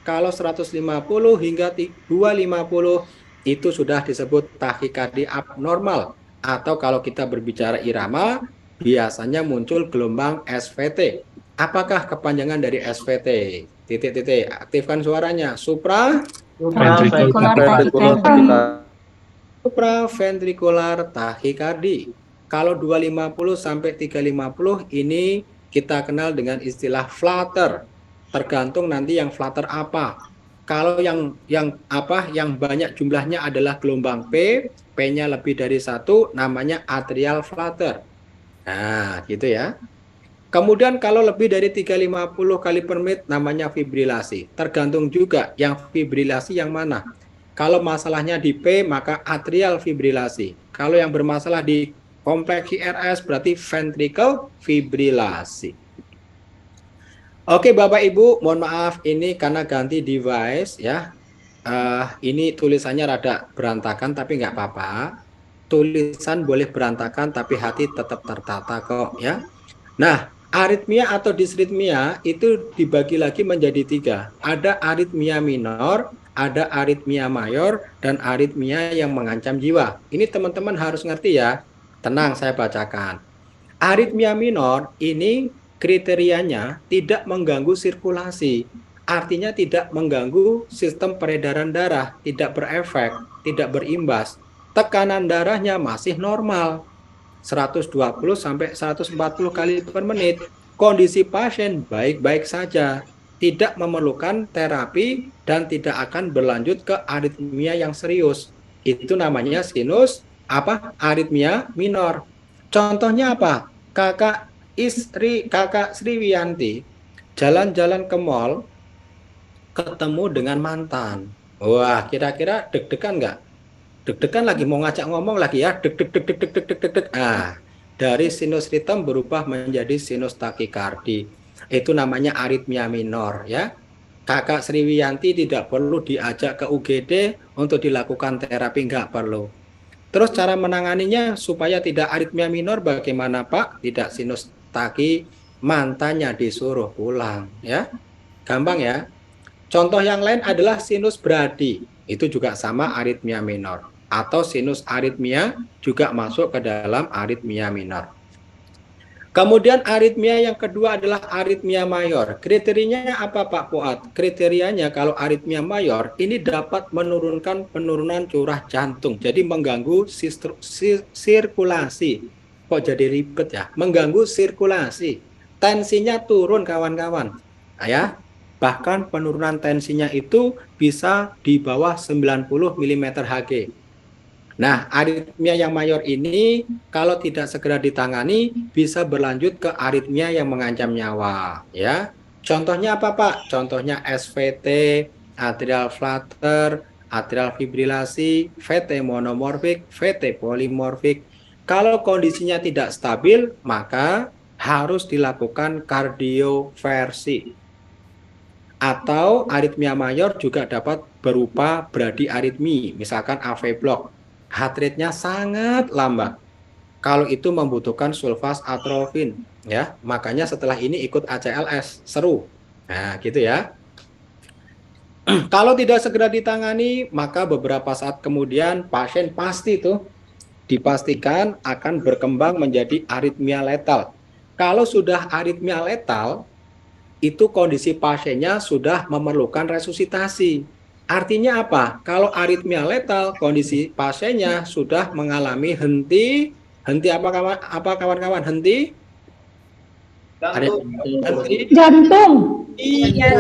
Kalau 150 hingga 250 itu sudah disebut takikardi abnormal. Atau kalau kita berbicara irama, biasanya muncul gelombang SVT. Apakah kepanjangan dari SVT? Titik-titik, aktifkan suaranya. Supraventrikular tachycardia. Kalau 250 sampai 350 ini kita kenal dengan istilah flutter. Tergantung nanti yang flutter apa. Kalau yang banyak jumlahnya adalah gelombang P, P-nya lebih dari 1, namanya atrial flutter. Nah, gitu ya. Kemudian kalau lebih dari 350 kali per menit namanya fibrilasi. Tergantung juga yang fibrilasi yang mana. Kalau masalahnya di P maka atrial fibrilasi. Kalau yang bermasalah di kompleks IRS berarti ventricle fibrilasi. Oke Bapak Ibu, mohon maaf ini karena ganti device ya. Ini tulisannya rada berantakan tapi nggak apa-apa. Tulisan boleh berantakan tapi hati tetap tertata kok ya. Nah, aritmia atau disritmia itu dibagi lagi menjadi 3. Ada aritmia minor, ada aritmia mayor, dan aritmia yang mengancam jiwa. Ini teman-teman harus ngerti ya. Tenang, saya bacakan. Aritmia minor ini kriterianya tidak mengganggu sirkulasi. Artinya tidak mengganggu sistem peredaran darah, tidak berefek, tidak berimbas. Tekanan darahnya masih normal. 120 sampai 140 kali per menit. Kondisi pasien baik-baik saja, tidak memerlukan terapi dan tidak akan berlanjut ke aritmia yang serius. Itu namanya sinus aritmia minor. Contohnya apa? Kakak Sriwiyanti jalan-jalan ke mall ketemu dengan mantan. Wah, kira-kira deg-degan nggak? Deg-degan lagi mau ngajak ngomong lagi ya, deg-deg. Dari sinus rhythm berubah menjadi sinus takikardi. Itu namanya aritmia minor ya. Kakak Sriwiyanti tidak perlu diajak ke UGD untuk dilakukan terapi, nggak perlu. Terus cara menanganinya supaya tidak aritmia minor bagaimana Pak? Tidak sinus taki, mantannya disuruh pulang, ya. Gampang ya. Contoh yang lain adalah sinus bradi. Itu juga sama aritmia minor. Atau sinus aritmia juga masuk ke dalam aritmia minor. Kemudian aritmia yang kedua adalah aritmia mayor. Kriterianya apa Pak Fuad? Kriterianya kalau aritmia mayor ini dapat menurunkan penurunan curah jantung. Jadi mengganggu sirkulasi. Kok jadi ribet ya? Mengganggu sirkulasi. Tensinya turun kawan-kawan. Ya. Bahkan penurunan tensinya itu bisa di bawah 90 mm Hg. Nah, aritmia yang mayor ini kalau tidak segera ditangani bisa berlanjut ke aritmia yang mengancam nyawa, ya. Contohnya apa, Pak? Contohnya SVT, atrial flutter, atrial fibrilasi, VT monomorfik, VT polimorfik. Kalau kondisinya tidak stabil, maka harus dilakukan kardioversi. Atau aritmia mayor juga dapat berupa bradiaritmi, misalkan AV block. Heart rate-nya sangat lambat. Kalau itu membutuhkan sulfas atrofin, ya. Makanya setelah ini ikut ACLS, seru. Nah, gitu ya. Kalau tidak segera ditangani, maka beberapa saat kemudian pasien pasti tuh dipastikan akan berkembang menjadi aritmia letal. Kalau sudah aritmia letal, itu kondisi pasiennya sudah memerlukan resusitasi. Artinya apa? Kalau aritmia letal, kondisi pasiennya sudah mengalami henti kawan-kawan? Henti? Henti? Jantung. Iya,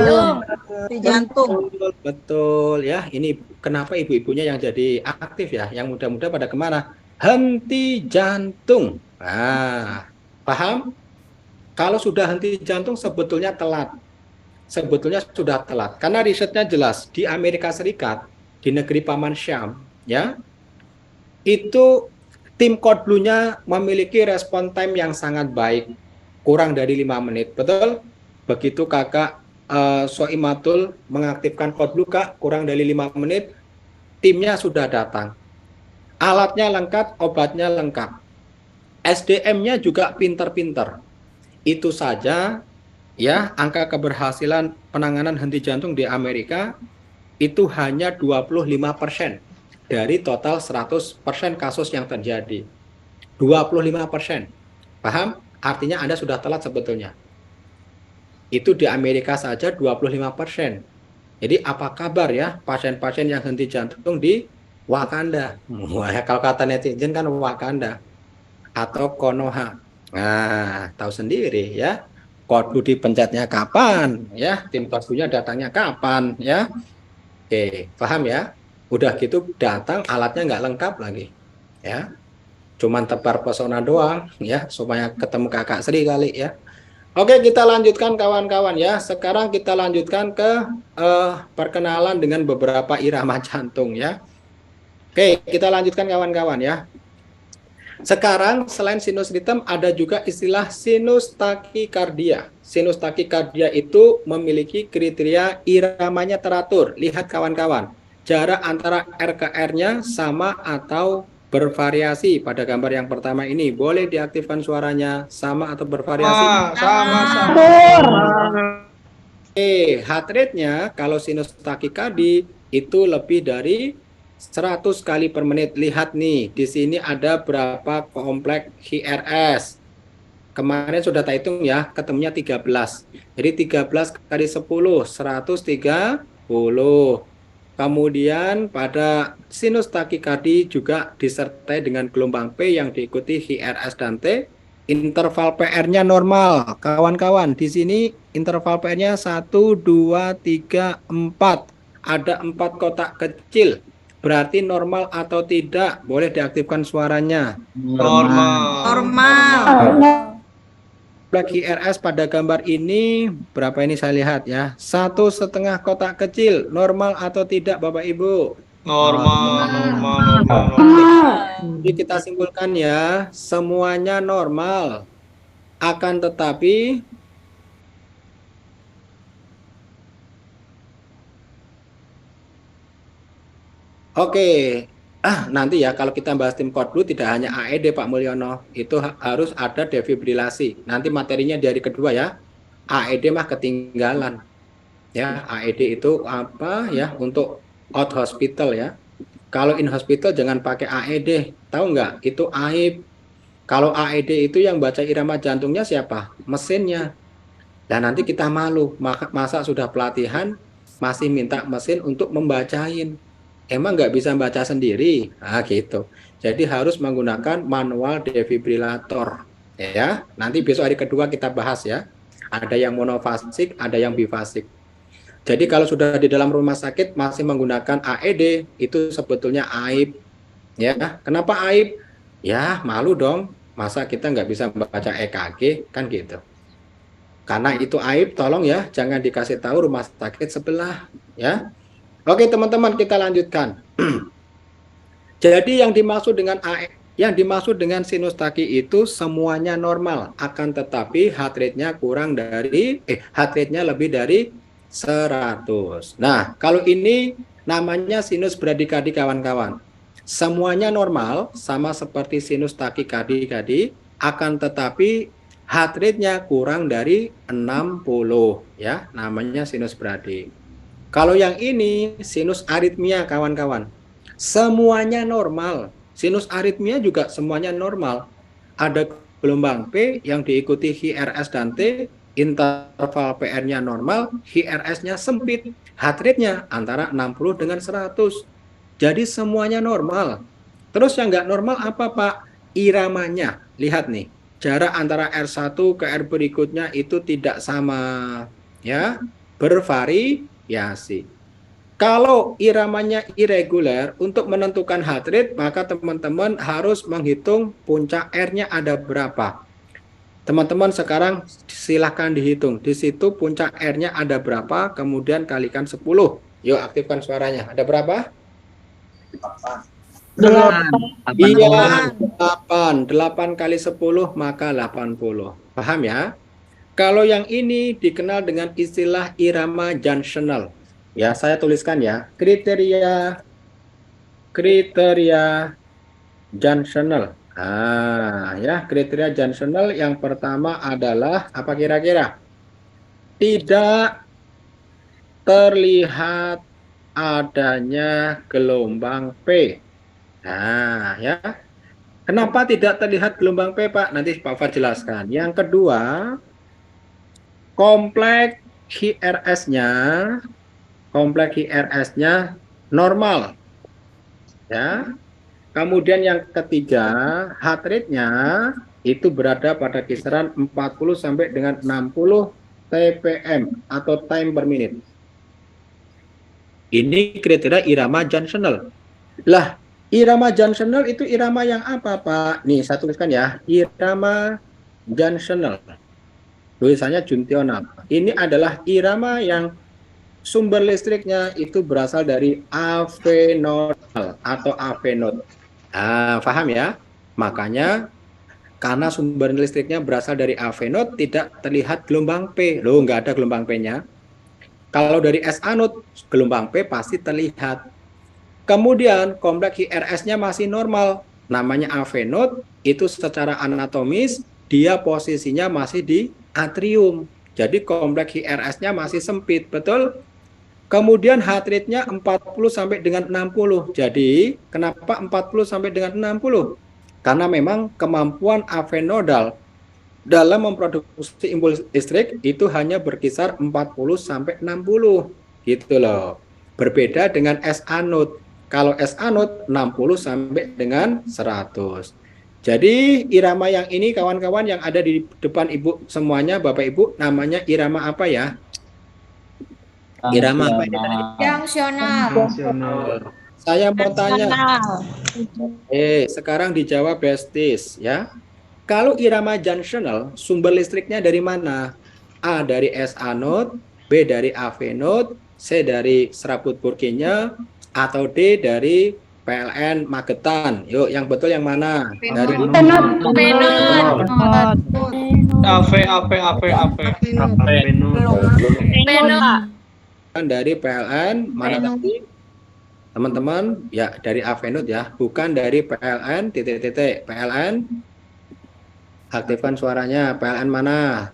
Di jantung. betul ya. Ini kenapa ibu-ibunya yang jadi aktif ya? Yang muda-muda pada kemana? Henti jantung. Nah, paham? Kalau sudah henti jantung sebetulnya telat. Sebetulnya sudah telat karena risetnya jelas di Amerika Serikat, di negeri Paman Syam, ya, itu tim Code Blue-nya memiliki respon time yang sangat baik, kurang dari 5 menit, betul? Begitu kakak Soimatul mengaktifkan Code Blue, Kak, kurang dari 5 menit, timnya sudah datang. Alatnya lengkap, obatnya lengkap. SDM-nya juga pinter-pinter. Itu saja ya, angka keberhasilan penanganan henti jantung di Amerika itu hanya 25% dari total 100% kasus yang terjadi. 25%. Paham? Artinya Anda sudah telat sebetulnya. Itu di Amerika saja 25%. Jadi apa kabar ya pasien-pasien yang henti jantung di Wakanda? Wah, kalau kata netizen kan Wakanda atau Konoha. Nah, tahu sendiri ya. Kodbu dipencetnya kapan ya, tim kodbunya datangnya kapan ya. Oke, paham ya? Udah gitu datang alatnya nggak lengkap lagi ya, cuman tebar pesona doang ya, supaya ketemu kakak Sri kali ya. Oke, kita lanjutkan kawan-kawan ya. Sekarang kita lanjutkan ke perkenalan dengan beberapa irama jantung ya. Oke, kita lanjutkan kawan-kawan ya. Sekarang selain sinus ritem ada juga istilah sinus takikardia. Sinus takikardia itu memiliki kriteria iramanya teratur. Lihat kawan-kawan, jarak antara R ke R-nya sama atau bervariasi. Pada gambar yang pertama ini, boleh diaktifkan suaranya, sama atau bervariasi? Sama-sama. Heart rate-nya kalau sinus takikardi itu lebih dari 100 kali per menit. Lihat nih, di sini ada berapa kompleks HRS. Kemarin sudah tak hitung ya, ketemunya 13. Jadi 13 kali 10, 130. Kemudian pada sinus takikardi juga disertai dengan gelombang P yang diikuti HRS dan T. Interval PR-nya normal, kawan-kawan. Di sini interval PR-nya 1, 2, 3, 4. Ada 4 kotak kecil. Berarti normal atau tidak? Boleh diaktifkan suaranya. Normal. Kompleks IRS pada gambar ini, berapa ini saya lihat ya. 1,5 kotak kecil. Normal atau tidak Bapak Ibu? Normal. Jadi kita simpulkan ya, semuanya normal. Akan tetapi Oke. Nanti ya kalau kita bahas tim code blue tidak hanya AED Pak Mulyono, itu harus ada defibrilasi. Nanti materinya di hari kedua ya. AED mah ketinggalan. Ya, AED itu apa ya untuk out hospital ya. Kalau in hospital jangan pakai AED. Tahu nggak? Itu aib. Kalau AED itu yang baca irama jantungnya siapa? Mesinnya. Dan nanti kita malu. Masa sudah pelatihan masih minta mesin untuk membacain. Emang nggak bisa baca sendiri? Gitu. Jadi harus menggunakan manual defibrilator. Ya, nanti besok hari kedua kita bahas ya. Ada yang monofasik, ada yang bifasik. Jadi kalau sudah di dalam rumah sakit masih menggunakan AED, itu sebetulnya aib. Ya, kenapa aib? Ya, malu dong. Masa kita nggak bisa membaca EKG, kan gitu. Karena itu aib, tolong ya, jangan dikasih tahu rumah sakit sebelah. Ya, oke teman-teman, kita lanjutkan. Jadi yang dimaksud dengan sinus taki itu semuanya normal, akan tetapi heart rate-nya lebih dari 100. Nah, kalau ini namanya sinus bradikadi kawan-kawan. Semuanya normal, sama seperti sinus takikardi, akan tetapi heart rate-nya kurang dari 60 ya, namanya sinus bradi. Kalau yang ini sinus aritmia kawan-kawan. Semuanya normal. Sinus aritmia juga semuanya normal. Ada gelombang P yang diikuti HRS dan T, interval PR-nya normal, HRS-nya sempit, heart rate-nya antara 60 dengan 100. Jadi semuanya normal. Terus yang nggak normal apa Pak? Iramanya. Lihat nih, jarak antara R1 ke R berikutnya itu tidak sama. Ya, bervariasi. Kalau iramanya irregular, untuk menentukan heart rate, maka teman-teman harus menghitung puncak R-nya ada berapa. Teman-teman sekarang silahkan dihitung. Di situ puncak R-nya ada berapa, kemudian kalikan 10. Yuk aktifkan suaranya. Ada berapa? 8. Iya, 8. 8 kali 10 maka 80. Paham ya? Kalau yang ini dikenal dengan istilah irama junctional. Ya, saya tuliskan ya. Kriteria junctional. Ya, kriteria junctional yang pertama adalah apa kira-kira? Tidak terlihat adanya gelombang P. Nah, ya. Kenapa tidak terlihat gelombang P, Pak? Nanti Pak Fad jelaskan. Yang kedua, kompleks HRS-nya normal. Ya. Kemudian yang ketiga, heart rate-nya itu berada pada kisaran 40 sampai dengan 60 TPM atau time per minute. Ini kriteria irama junctional. Lah, irama junctional itu irama yang apa, Pak? Nih, saya tuliskan ya. Irama junctional. Tulisannya juntional. Ini adalah irama yang sumber listriknya itu berasal dari AV nodal atau AV node. Paham ya? Makanya karena sumber listriknya berasal dari AV node tidak terlihat gelombang P. Loh, nggak ada gelombang P-nya. Kalau dari SA node, gelombang P pasti terlihat. Kemudian kompleks HRS-nya masih normal. Namanya AV node, itu secara anatomis dia posisinya masih di atrium. Jadi kompleks HRS-nya masih sempit, betul? Kemudian heart rate-nya 40 sampai dengan 60. Jadi, kenapa 40 sampai dengan 60? Karena memang kemampuan AV nodal dalam memproduksi impuls listrik itu hanya berkisar 40 sampai 60. Gitu loh. Berbeda dengan SA node. Kalau SA node 60 sampai dengan 100. Jadi, irama yang ini kawan-kawan yang ada di depan Ibu semuanya, Bapak Ibu, namanya irama apa ya? Irama apa ini tadi? Junctional. Saya mau tanya. Sekarang dijawab besties ya. Kalau irama junctional, sumber listriknya dari mana? A dari SA node, B dari AV node, C dari serabut Purkinje, atau D dari PLN Magetan. Yuk, yang betul yang mana? Dari dari PLN mana tadi? Teman-teman, ya dari Avenut ya, bukan dari PLN, titik-titik. PLN, aktifkan suaranya. PLN mana?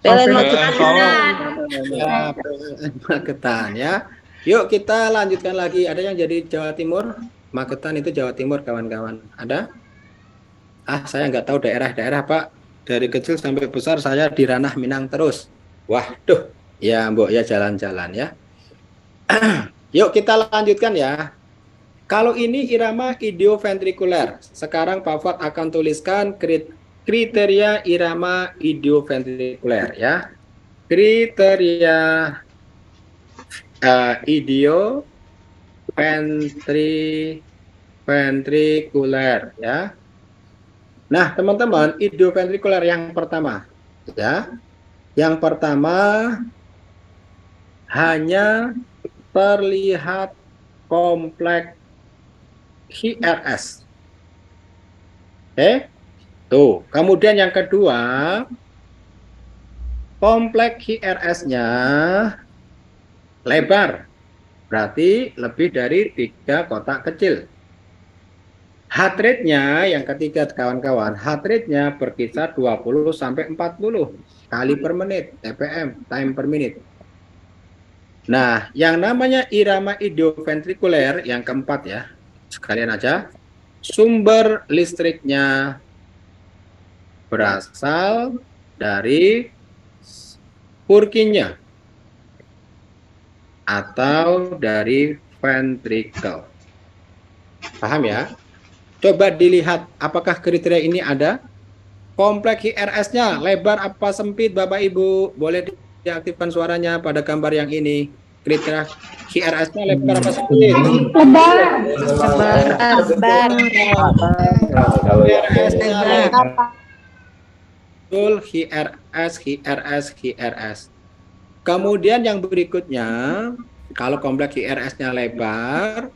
PLN PLN Solong. Ya, PLN Magetan ya. Yuk kita lanjutkan lagi. Ada yang jadi Jawa Timur? Magetan itu Jawa Timur, kawan-kawan. Ada? Saya nggak tahu daerah-daerah, Pak. Dari kecil sampai besar saya di ranah Minang terus. Waduh, ya Mbok ya jalan-jalan ya. Yuk kita lanjutkan ya. Kalau ini irama idioventrikuler. Sekarang Pak Fuad akan tuliskan kriteria irama idioventrikuler ya. Kriteria idioventrikuler ya. Nah, teman-teman, idioventrikuler yang pertama ya. Yang pertama hanya terlihat kompleks HRS. Oke? Tuh. Kemudian yang kedua, kompleks HRS-nya lebar. Berarti lebih dari 3 kotak kecil. Heart rate-nya yang ketiga kawan-kawan, heart rate-nya berkisar 20 sampai 40 kali per menit, TPM, time per minute. Nah, yang namanya irama idioventrikuler yang keempat ya. Sekalian aja. Sumber listriknya berasal dari Purkinje atau dari ventricle. Paham ya? Coba dilihat apakah kriteria ini ada. Kompleks HRS-nya lebar apa sempit Bapak Ibu? Boleh diaktifkan suaranya pada gambar yang ini. Kriteria HRS-nya lebar apa sempit? Lebar. Lebar. HRS-nya lebar. Betul, HRS. Kemudian yang berikutnya, kalau kompleks HRS-nya lebar,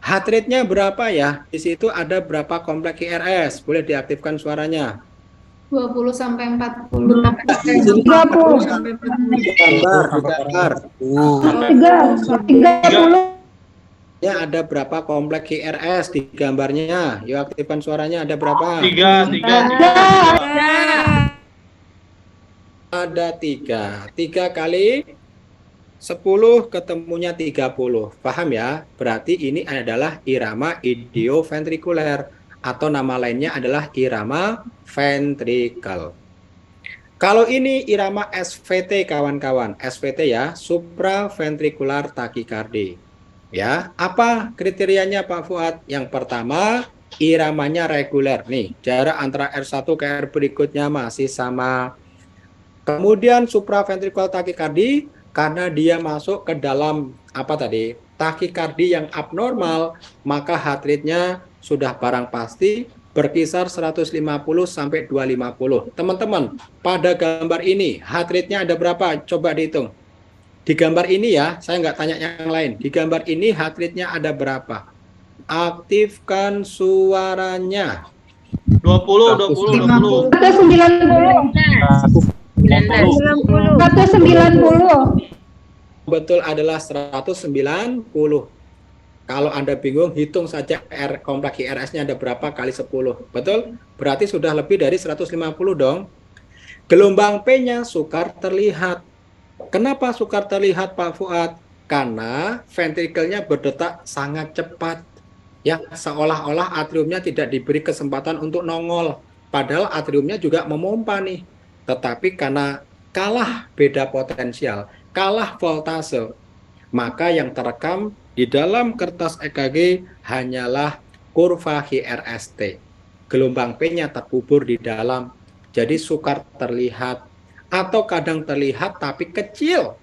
heart rate-nya berapa ya? Di situ ada berapa kompleks HRS? Boleh diaktifkan suaranya. 20 sampai 40. 30. Sampai 40 gambar. 30. Ya, ada berapa kompleks HRS di gambarnya? Yuk aktifkan suaranya, ada berapa? 3. Ada 3. 3 kali 10 ketemunya 30. Paham ya? Berarti ini adalah irama idioventrikuler atau nama lainnya adalah irama ventricle. Kalau ini irama SVT kawan-kawan, SVT ya, supraventricular tachycardia. Ya, apa kriterianya Pak Fuad? Yang pertama, iramanya reguler. Nih, jarak antara R1 ke R berikutnya masih sama. Kemudian supraventricular tachycardia karena dia masuk ke dalam apa tadi? Takikardi yang abnormal, maka heart rate-nya sudah barang pasti berkisar 150 sampai 250. Teman-teman, pada gambar ini heart rate-nya ada berapa? Coba dihitung. Di gambar ini ya, saya nggak tanya yang lain. Di gambar ini heart rate-nya ada berapa? Aktifkan suaranya. 20. 190. 190. Betul adalah 190. Kalau Anda bingung, hitung saja kompleks HRS-nya ada berapa kali 10. Betul? Berarti sudah lebih dari 150 dong. Gelombang P-nya sukar terlihat. Kenapa sukar terlihat Pak Fuad? Karena ventrikelnya berdetak sangat cepat. Ya, seolah-olah atriumnya tidak diberi kesempatan untuk nongol. Padahal atriumnya juga memompa nih. Tetapi karena kalah beda potensial, kalah voltase, maka yang terekam di dalam kertas EKG hanyalah kurva HRST. Gelombang P-nya terkubur di dalam, jadi sukar terlihat, atau kadang terlihat tapi kecil.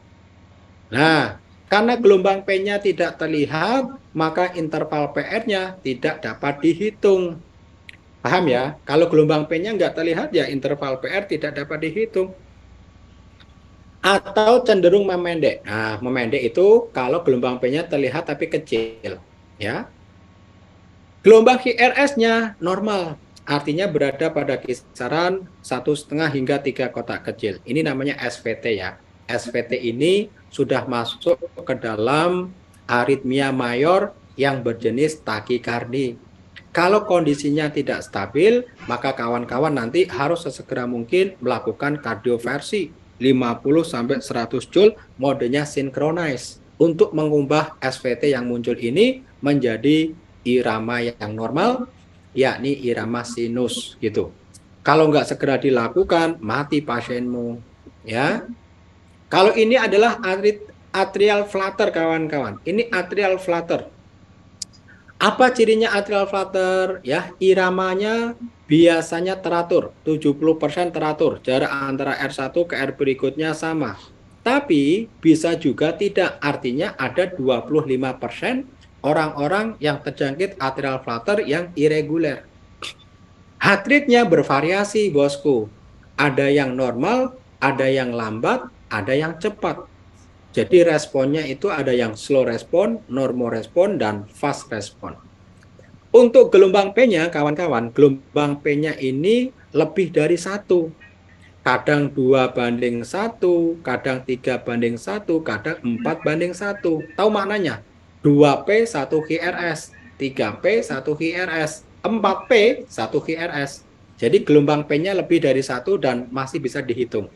Nah, karena gelombang P-nya tidak terlihat, maka interval PR-nya tidak dapat dihitung. Paham ya? Kalau gelombang P-nya nggak terlihat, ya interval PR tidak dapat dihitung. Atau cenderung memendek. Nah, memendek itu kalau gelombang P-nya terlihat tapi kecil. Ya. Gelombang HRS-nya normal. Artinya berada pada kisaran 1,5 hingga 3 kotak kecil. Ini namanya SVT ya. SVT ini sudah masuk ke dalam aritmia mayor yang berjenis takikardi. Kalau kondisinya tidak stabil, maka kawan-kawan nanti harus sesegera mungkin melakukan kardioversi 50-100 joule modenya synchronize untuk mengubah SVT yang muncul ini menjadi irama yang normal, yakni irama sinus gitu. Kalau nggak segera dilakukan, mati pasienmu, ya. Kalau ini adalah atrial flutter, kawan-kawan. Ini atrial flutter. Apa cirinya atrial flutter? Ya, iramanya biasanya teratur, 70% teratur. Jarak antara R1 ke R berikutnya sama. Tapi bisa juga tidak, artinya ada 25% orang-orang yang terjangkit atrial flutter yang irregular. Heart rate-nya bervariasi, bosku. Ada yang normal, ada yang lambat, ada yang cepat. Jadi responnya itu ada yang slow respon, normal respon, dan fast respon. Untuk gelombang P-nya, kawan-kawan, gelombang P-nya ini lebih dari 1. Kadang 2:1, kadang 3:1, kadang 4:1. Tahu maknanya? 2P, 1 QRS, 3P, 1 QRS, 4P, 1 QRS. Jadi gelombang P-nya lebih dari 1 dan masih bisa dihitung.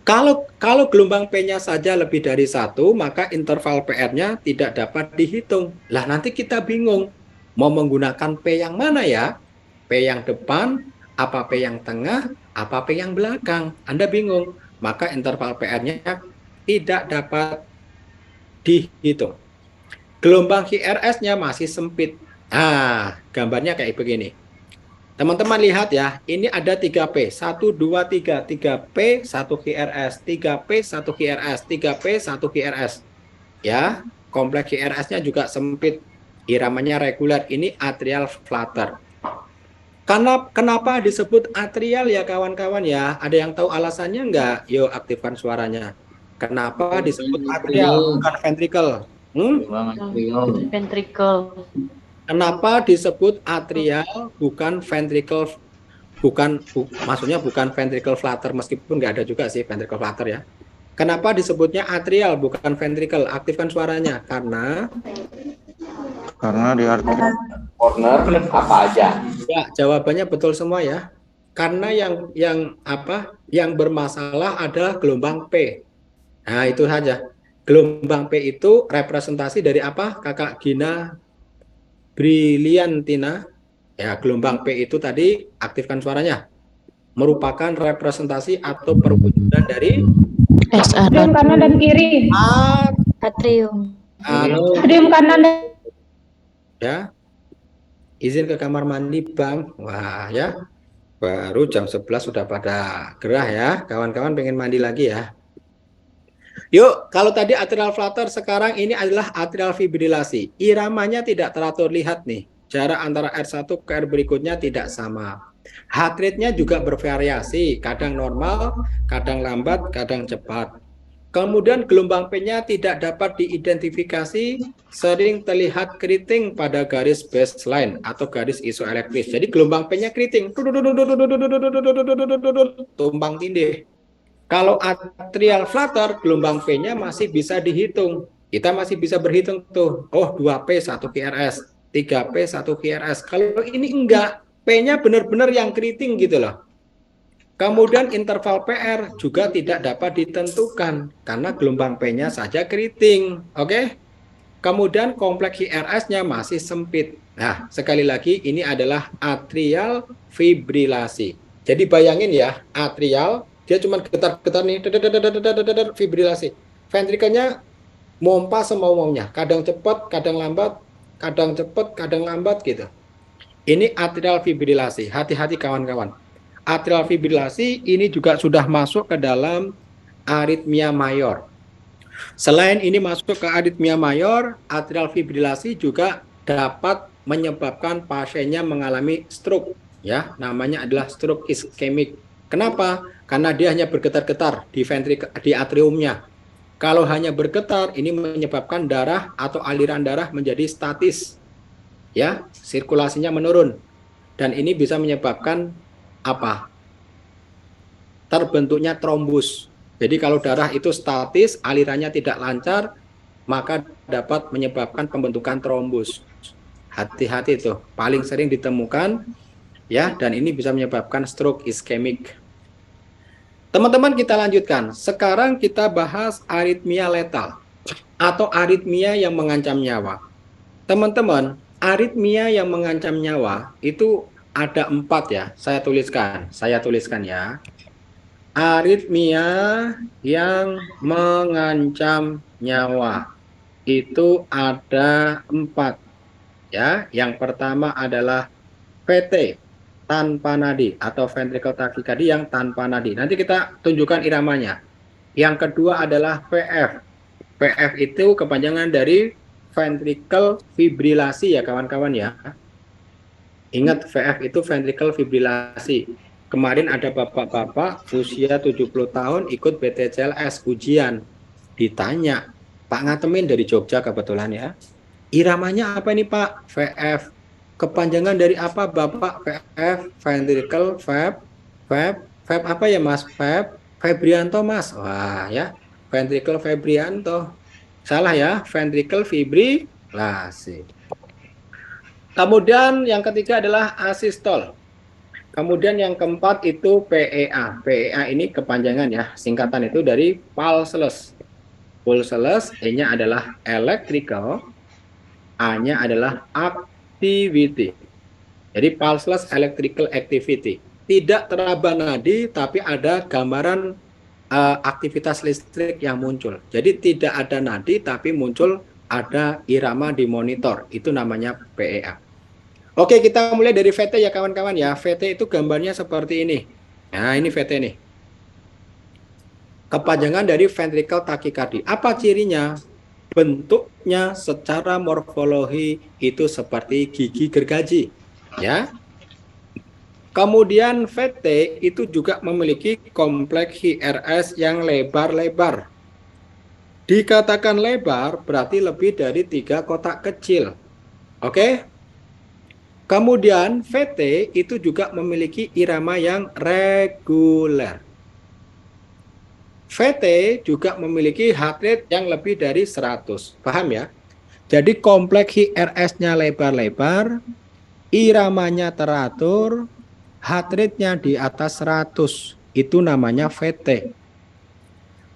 Kalau gelombang P-nya saja lebih dari 1, maka interval PR-nya tidak dapat dihitung. Lah nanti kita bingung, mau menggunakan P yang mana ya? P yang depan, apa P yang tengah, apa P yang belakang? Anda bingung, maka interval PR-nya tidak dapat dihitung. Gelombang QRS-nya masih sempit. Nah, gambarnya kayak begini. Teman-teman lihat ya, ini ada 3P, 1, 2, 3, 3P, 1 QRS, 3P, 1 QRS, 3P, 1 QRS. Ya, kompleks QRS-nya juga sempit, iramanya reguler, ini atrial flutter. Kenapa disebut atrial ya kawan-kawan ya? Ada yang tahu alasannya enggak? Yuk aktifkan suaranya. Kenapa disebut atrial, bukan ventricle? Ventricle. Kenapa disebut atrial bukan ventricle? Maksudnya bukan ventricle flutter, meskipun nggak ada juga sih ventricle flutter ya. Kenapa disebutnya atrial bukan ventricle? Aktifkan suaranya. Karena Karena di artikel corner apa aja? ya jawabannya betul semua ya. Karena yang bermasalah adalah gelombang P. Nah itu saja. Gelombang P itu representasi dari apa? Kakak Gina Briliantina, ya gelombang P itu tadi aktifkan suaranya, merupakan representasi atau perwujudan dari Atrium kanan dan kiri. Atrium. Atrium kanan dan ya. Izin ke kamar mandi, Bang. Wah ya, baru jam 11 sudah pada gerah ya, kawan-kawan pengen mandi lagi ya. Yuk, kalau tadi atrial flutter, sekarang ini adalah atrial fibrilasi. Iramanya tidak teratur, lihat nih. Jarak antara R1 ke R berikutnya tidak sama. Heart rate-nya juga bervariasi, kadang normal, kadang lambat, kadang cepat. Kemudian gelombang P-nya tidak dapat diidentifikasi, sering terlihat keriting pada garis baseline atau garis isoelektris. Jadi gelombang P-nya keriting, tumpang tindih. Kalau atrial flutter, gelombang P-nya masih bisa dihitung. Kita masih bisa berhitung tuh, oh 2P 1 QRS, 3P 1 QRS. Kalau ini enggak, P-nya benar-benar yang keriting gitu loh. Kemudian interval PR juga tidak dapat ditentukan karena gelombang P-nya saja keriting. Oke? Kemudian kompleks QRS-nya masih sempit. Nah, sekali lagi ini adalah atrial fibrilasi. Jadi bayangin ya, atrial dia cuma getar-getar nih, fibrilasi. Ventrikelnya mompa semau-maunya, kadang cepat, kadang lambat, kadang cepat, kadang lambat gitu. Ini atrial fibrilasi. Hati-hati kawan-kawan. Atrial fibrilasi ini juga sudah masuk ke dalam aritmia mayor. Selain ini masuk ke aritmia mayor, atrial fibrilasi juga dapat menyebabkan pasiennya mengalami stroke, ya, namanya adalah stroke iskemik. Kenapa? Karena dia hanya bergetar-getar di atriumnya. Kalau hanya bergetar, ini menyebabkan darah atau aliran darah menjadi statis, ya, sirkulasinya menurun, dan ini bisa menyebabkan apa? Terbentuknya trombus. Jadi kalau darah itu statis, alirannya tidak lancar, maka dapat menyebabkan pembentukan trombus. Hati-hati tuh, paling sering ditemukan ya, dan ini bisa menyebabkan stroke iskemik. Teman-teman, kita lanjutkan. Sekarang kita bahas aritmia letal atau aritmia yang mengancam nyawa. Teman-teman, aritmia yang mengancam nyawa itu ada 4 ya. Saya tuliskan ya. Aritmia yang mengancam nyawa itu ada 4 ya. Yang pertama adalah VT tanpa nadi atau ventricle tachycardia yang tanpa nadi. Nanti kita tunjukkan iramanya. Yang kedua adalah VF. VF itu kepanjangan dari ventricle fibrilasi ya kawan-kawan ya. Ingat, VF itu ventricle fibrilasi. Kemarin ada bapak-bapak usia 70 tahun ikut BTCLS ujian. Ditanya, Pak Ngatemin dari Jogja kebetulan ya. Iramanya apa ini Pak? VF. Kepanjangan dari apa Bapak? VF, ventricle, VAB apa ya Mas? VAB, Febrianto Mas. Wah ya, ventricle Febrianto. Salah ya, ventricle fibrilasi. Kemudian yang ketiga adalah asistol. Kemudian yang keempat itu PEA. PEA ini kepanjangan ya, singkatan itu dari pulseless. Pulseless, E-nya adalah electrical, A-nya adalah activity. Jadi pulseless electrical activity. Tidak teraba nadi, tapi ada gambaran aktivitas listrik yang muncul. Jadi tidak ada nadi, tapi muncul ada irama di monitor. Itu namanya PEA. Oke, kita mulai dari VT ya kawan-kawan ya. VT itu gambarnya seperti ini. Nah, ini VT nih. Kepanjangan dari ventricle tachycardia. Apa cirinya? Bentuknya secara morfologi itu seperti gigi gergaji, ya. Kemudian VT itu juga memiliki kompleks HRS yang lebar-lebar. Dikatakan lebar berarti lebih dari 3 kotak kecil. Oke? Kemudian VT itu juga memiliki irama yang reguler. VT juga memiliki heart rate yang lebih dari 100. Paham ya? Jadi kompleks HRS-nya lebar-lebar, iramanya teratur, heart rate-nya di atas 100. Itu namanya VT.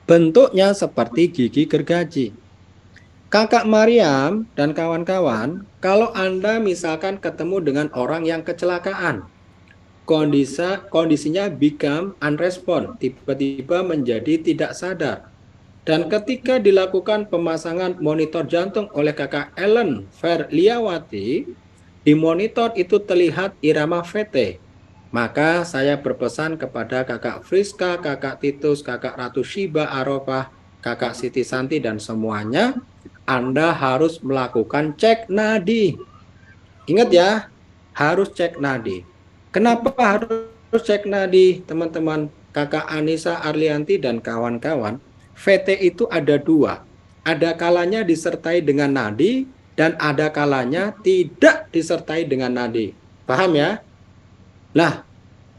Bentuknya seperti gigi gergaji. Kakak Mariam dan kawan-kawan, kalau Anda misalkan ketemu dengan orang yang kecelakaan, kondisinya become unresponsive, tiba-tiba menjadi tidak sadar. Dan ketika dilakukan pemasangan monitor jantung oleh kakak Ellen Verliawati, di monitor itu terlihat irama VT. Maka saya berpesan kepada kakak Friska, kakak Titus, kakak Ratu Shiba Arofah, kakak Siti Santi dan semuanya, Anda harus melakukan cek nadi. Ingat ya, harus cek nadi. Kenapa harus cek nadi, teman-teman? Kakak Anissa Arlianti dan kawan-kawan, VT itu ada 2. Ada kalanya disertai dengan nadi, dan ada kalanya tidak disertai dengan nadi. Paham ya? Nah,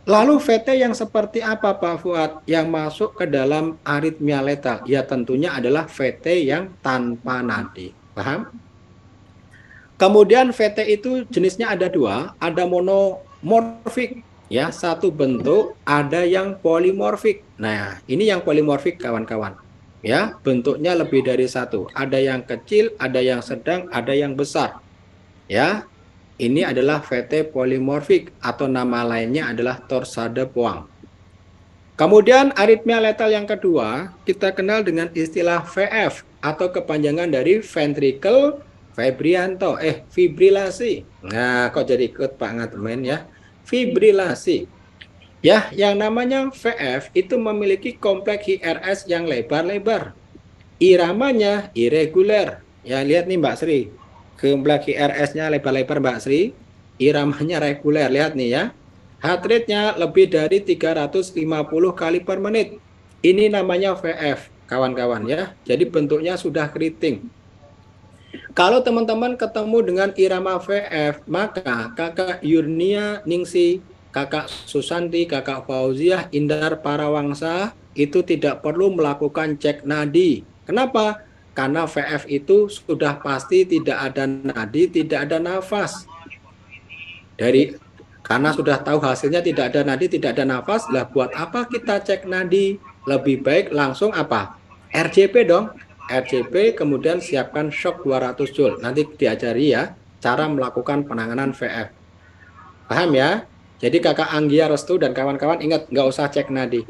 lalu VT yang seperti apa Pak Fuad yang masuk ke dalam aritmia letal? Ya tentunya adalah VT yang tanpa nadi. Paham? Kemudian VT itu jenisnya ada 2, ada monomorfik ya, satu bentuk, ada yang polimorfik. Nah, ini yang polimorfik kawan-kawan. Ya, bentuknya lebih dari 1. Ada yang kecil, ada yang sedang, ada yang besar. Ya. Ini adalah VT polimorfik atau nama lainnya adalah torsade Poisson. Kemudian aritmia letal yang kedua kita kenal dengan istilah VF atau kepanjangan dari ventricle fibrilasi. Nah, kok jadi ikut Pak Ngatemin ya? Fibrilasi. Ya, yang namanya VF itu memiliki kompleks HRS yang lebar-lebar. Iramanya irregular. Ya, lihat nih Mbak Sri. Kompleks HRS-nya lebar-lebar Mbak Sri, iramanya reguler, lihat nih ya. Heart rate-nya lebih dari 350 kali per menit. Ini namanya VF, kawan-kawan ya. Jadi bentuknya sudah keriting. Kalau teman-teman ketemu dengan irama VF, maka kakak Yurnia Ningsi, kakak Susanti, kakak Fauziah, Indar Parawangsa, itu tidak perlu melakukan cek nadi. Kenapa? Karena VF itu sudah pasti tidak ada nadi, tidak ada nafas. Karena sudah tahu hasilnya tidak ada nadi, tidak ada nafas, lah buat apa kita cek nadi? Lebih baik langsung apa? RJP dong. RJP kemudian siapkan shock 200 Joule. Nanti diajari ya cara melakukan penanganan VF. Paham ya? Jadi kakak Anggia Restu dan kawan-kawan ingat nggak usah cek nadi.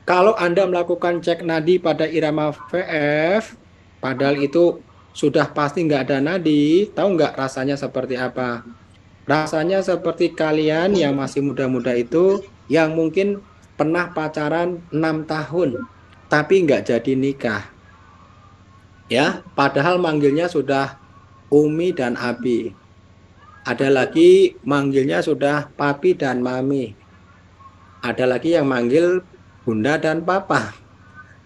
Kalau Anda melakukan cek nadi pada irama VF, padahal itu sudah pasti nggak ada nadi, tahu nggak rasanya seperti apa? Rasanya seperti kalian yang masih muda-muda itu, yang mungkin pernah pacaran 6 tahun, tapi nggak jadi nikah. Ya, padahal manggilnya sudah Umi dan Abi. Ada lagi manggilnya sudah Papi dan Mami. Ada lagi yang manggil Bunda dan Papa.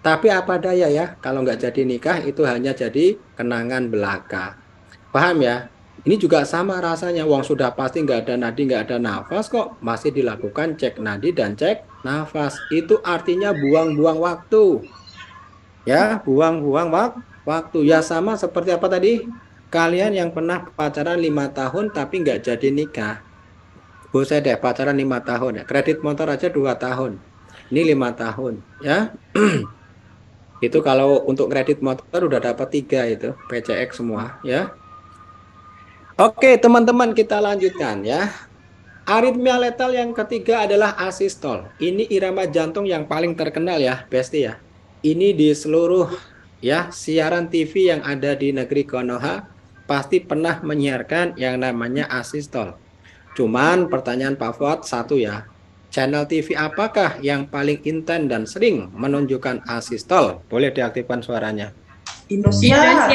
Tapi apa daya ya, kalau nggak jadi nikah itu hanya jadi kenangan belaka. Paham ya? Ini juga sama rasanya, uang sudah pasti nggak ada nadi, nggak ada nafas kok masih dilakukan cek nadi dan cek nafas. Itu artinya buang-buang waktu. Ya, buang-buang waktu. Ya sama seperti apa tadi? Kalian yang pernah pacaran 5 tahun tapi nggak jadi nikah. Saya deh pacaran 5 tahun ya. Kredit motor aja 2 tahun. Ini 5 tahun ya. Itu kalau untuk kredit motor udah dapat 3 itu, PCX semua ya. Oke, teman-teman kita lanjutkan ya. Aritmia letal yang ketiga adalah asistol. Ini irama jantung yang paling terkenal ya, Besti ya. Ini di seluruh ya siaran TV yang ada di negeri Konoha pasti pernah menyiarkan yang namanya asistol. Cuman pertanyaan Pak Fuad satu ya. Channel TV apakah yang paling intens dan sering menunjukkan asistol? Boleh diaktifkan suaranya. Indosiar.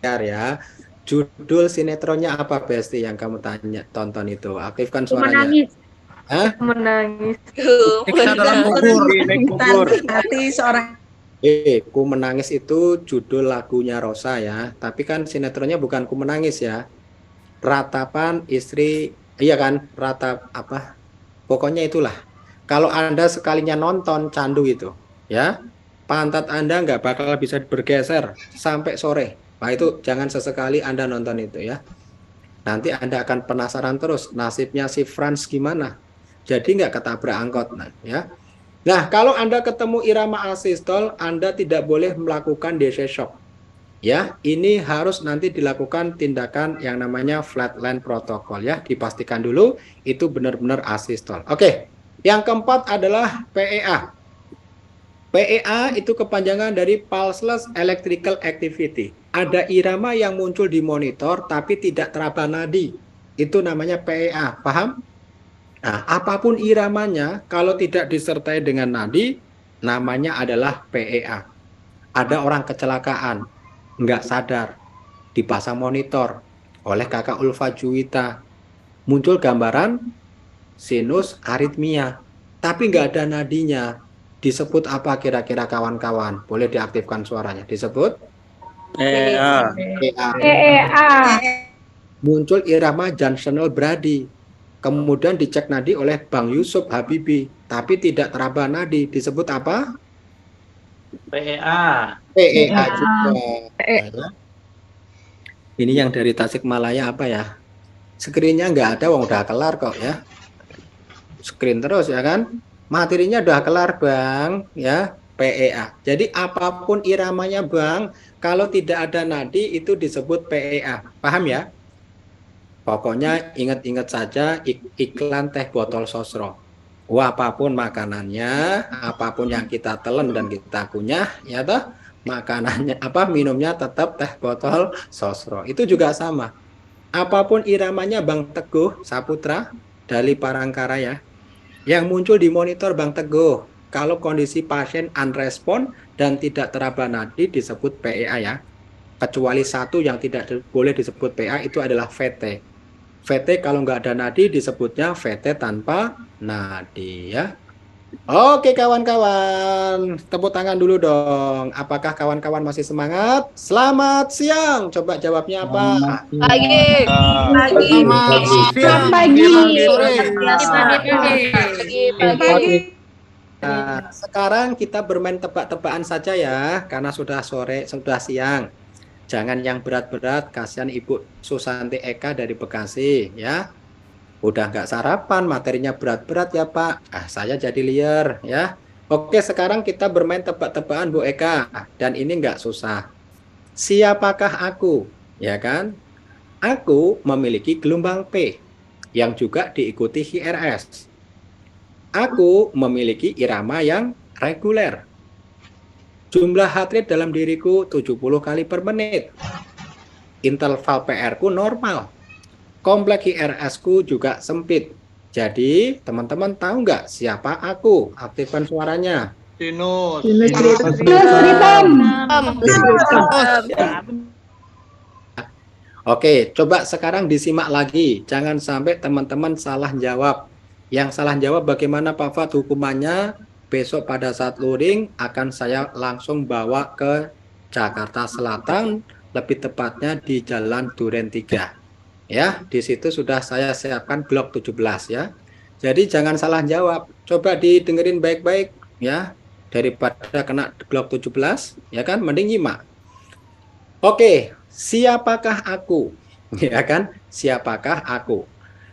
Ya. Judul sinetronnya apa Besti yang kamu tonton itu? Aktifkan suaranya. Menangis. Hah? Menangis. Siksa dalam kubur. Hati seorang. Ku Menangis itu judul lagunya Rosa ya. Tapi kan sinetronnya bukan Ku Menangis ya. Ratapan istri, iya kan? Ratap apa? Pokoknya itulah. Kalau Anda sekalinya nonton candu itu, ya, pantat Anda nggak bakal bisa bergeser sampai sore. Nah itu jangan sesekali Anda nonton itu ya. Nanti Anda akan penasaran terus nasibnya si Franz gimana. Jadi nggak ketabrak angkot, ya. Nah, kalau Anda ketemu irama asistol, Anda tidak boleh melakukan DC shock. Ya, ini harus nanti dilakukan tindakan yang namanya flatline protokol ya. Dipastikan dulu itu benar-benar asistol. Oke, yang keempat adalah PEA. PEA itu kepanjangan dari pulseless electrical activity. Ada irama yang muncul di monitor tapi tidak teraba nadi. Itu namanya PEA, paham? Nah, apapun iramanya, kalau tidak disertai dengan nadi, namanya adalah PEA. Ada orang kecelakaan, nggak sadar, dipasang monitor oleh kakak Ulfa Juwita. Muncul gambaran sinus aritmia, tapi nggak ada nadinya. Disebut apa kira-kira kawan-kawan? Boleh diaktifkan suaranya. Disebut? PEA. PEA. Muncul irama junctional brady. Kemudian dicek nadi oleh Bang Yusuf Habibi, tapi tidak teraba nadi. Disebut apa? PEA. PEA juga. Ini yang dari Tasikmalaya apa ya? Screen-nya nggak ada, wong udah kelar kok ya. Screen terus ya kan? Materinya udah kelar Bang, ya. PEA. Jadi apapun iramanya Bang, kalau tidak ada nadi itu disebut PEA. Paham ya? Pokoknya ingat-ingat saja iklan teh botol sosro. Apapun makanannya, apapun yang kita telan dan kita kunyah, ya toh, makanannya apa minumnya tetap teh botol sosro. Itu juga sama. Apapun iramanya Bang Teguh Saputra dari Parangkaraya yang muncul di monitor Bang Teguh, kalau kondisi pasien unrespon dan tidak teraba nadi disebut PEA ya. Kecuali satu yang tidak boleh disebut PEA itu adalah VT. VT kalau nggak ada nadi disebutnya VT tanpa nadi ya. Oke kawan-kawan, tepuk tangan dulu dong. Apakah kawan-kawan masih semangat? Selamat siang. Coba jawabnya apa? Pagi. Pagi. Pagi. Sekarang kita bermain tebak-tebakan saja ya, karena sudah sore, sudah siang. Jangan yang berat-berat, kasihan Ibu Susanti Eka dari Bekasi ya. Udah nggak sarapan, materinya berat-berat ya Pak. Saya jadi liar ya. Oke, sekarang kita bermain tebak-tebakan Bu Eka. Dan ini nggak susah. Siapakah aku? Ya kan? Aku memiliki gelombang P yang juga diikuti HRS. Aku memiliki irama yang reguler. Jumlah heart rate dalam diriku 70 kali per menit. Interval PR-ku normal. Kompleks HRS-ku juga sempit. Jadi, teman-teman tahu nggak siapa aku? Aktifkan suaranya. Tinus. Oke, coba sekarang disimak lagi. Jangan sampai teman-teman salah jawab. Yang salah jawab bagaimana Pak Fat hukumannya? Besok pada saat luring akan saya langsung bawa ke Jakarta Selatan, lebih tepatnya di Jalan Duren 3. Ya, di situ sudah saya siapkan blok 17 ya. Jadi jangan salah jawab. Coba didengerin baik-baik ya. Daripada kena blok 17, ya kan? Mending nyimak. Oke, siapakah aku? Ya kan? Siapakah aku?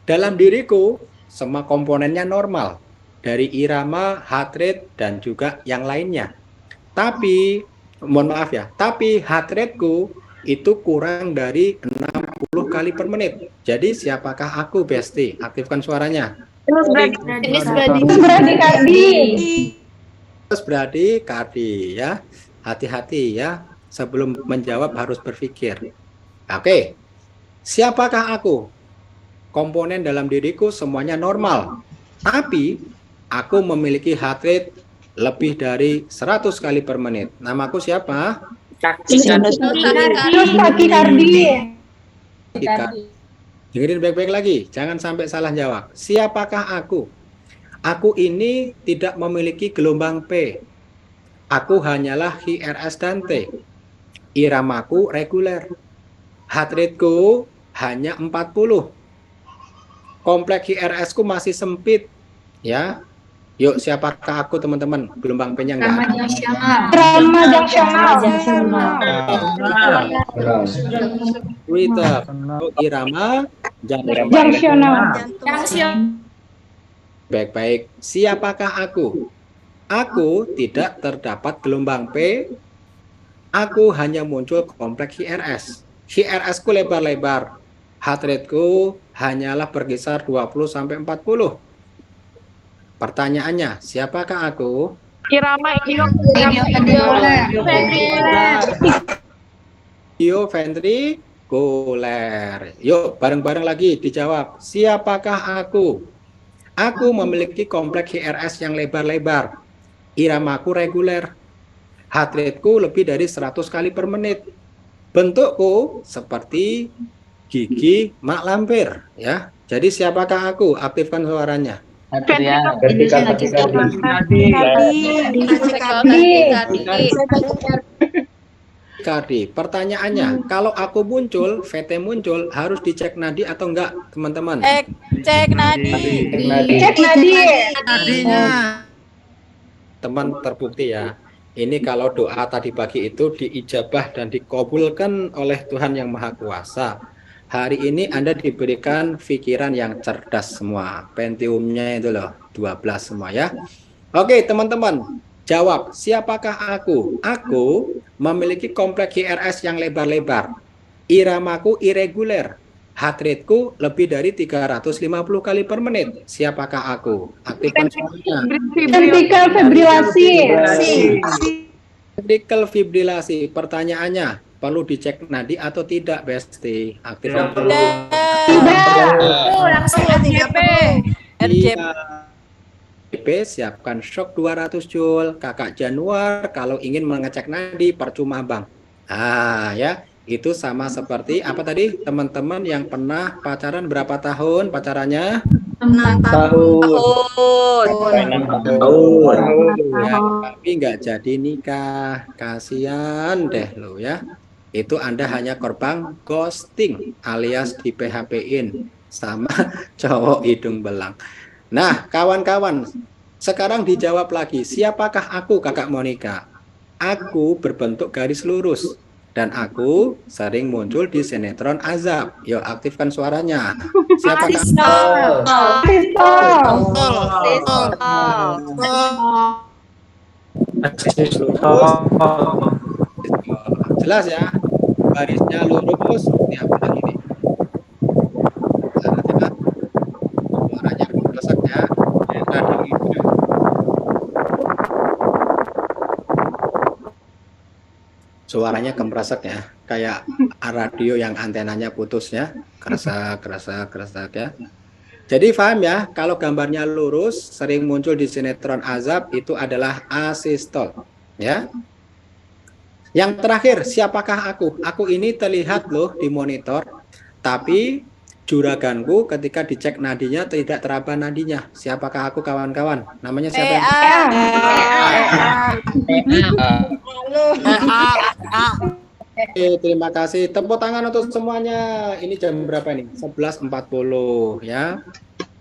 Dalam diriku semua komponennya normal. Dari irama, heart rate, dan juga yang lainnya. Tapi, mohon maaf ya, tapi heart rate-ku itu kurang dari 60 kali per menit. Jadi, siapakah aku, Besti? Aktifkan suaranya. Dennis Brady. Terus berarti Kardi ya. Hati-hati ya. Sebelum menjawab harus berpikir. Oke. Siapakah aku? Komponen dalam diriku semuanya normal. Tapi aku memiliki heart rate lebih dari 100 kali per menit. Namaku siapa? Kaki Kardi. Dengerin baik-baik lagi. Jangan sampai salah jawab. Siapakah aku? Aku ini tidak memiliki gelombang P. Aku hanyalah HRS dan T. Iramaku reguler. Heart rate-ku hanya 40. Kompleks HRS-ku masih sempit. Ya. Yuk, siapakah aku teman-teman? Gelombang P-nya enggak ada. Rama Janksional. Twitter. Irama Janksional. Baik-baik. Siapakah aku? Aku tidak terdapat gelombang P. Aku hanya muncul kompleks HRS. HRS-ku lebar-lebar. Heart rate-ku hanyalah berkisar 20-40. Pertanyaannya, siapakah aku? Ventrikuler. Yuk, bareng-bareng lagi dijawab. Siapakah aku? Aku memiliki kompleks HRS yang lebar-lebar. Iramaku reguler. Heart rate-ku lebih dari 100 kali per menit. Bentukku seperti gigi mak lampir. Ya. Jadi siapakah aku? Aktifkan suaranya. Kardi. Pertanyaannya, kalau aku muncul, VT muncul, harus dicek nadi atau enggak, teman-teman? Cek nadi. Cek Nadi. Teman terbukti ya. Ini kalau doa tadi pagi itu diijabah dan dikabulkan oleh Tuhan yang Maha Kuasa. Hari ini Anda diberikan pikiran yang cerdas semua. Pentiumnya itu loh, 12 semua ya. Oke, teman-teman. Jawab, siapakah aku? Aku memiliki kompleks HRS yang lebar-lebar. Iramaku irreguler. Heart rate-ku lebih dari 350 kali per menit. Siapakah aku? Aktifkan suaranya. Vertikal fibrilasi. Ventricle fibrilasi. Pertanyaannya, perlu dicek nadi atau tidak, Besti? Aktifkan dulu. Langsung RJP. Siapkan shock 200 Joule. Kakak Januar kalau ingin mengecek nadi percuma Bang. Ya, itu sama seperti apa tadi teman-teman yang pernah pacaran berapa tahun pacarannya? 6 tahun. Ya, tapi nggak jadi nikah. Kasihan deh lo ya. Itu Anda hanya korban ghosting alias di PHP-in sama cowok hidung belang. Nah, kawan-kawan, Sekarang dijawab lagi, siapakah aku, Kakak Monica? Aku berbentuk garis lurus. Dan aku sering muncul di sinetron Azab. Yuk, aktifkan suaranya. Siapakah aku? Jelas ya? Garisnya lurus. Ini apa lagi nih? Suaranya rusak ya. Suaranya kemerasak ya, kayak radio yang antenanya putus ya, kerasak ya. Jadi paham ya, kalau gambarnya lurus, sering muncul di sinetron Azab, itu adalah asistol ya. Yang terakhir, siapakah aku? Aku ini terlihat loh di monitor, tapi juraganku ketika dicek nadinya tidak teraba nadinya. Siapakah aku, kawan-kawan? Namanya siapa? Oke, terima kasih. Tepuk tangan untuk semuanya. Ini jam berapa nih? 11.40 ya.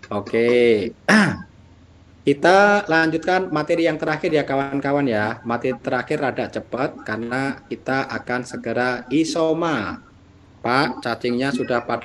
Oke. Kita lanjutkan materi yang terakhir ya kawan-kawan ya. Materi terakhir rada cepat karena kita akan segera isoma. Pak, cacingnya sudah pada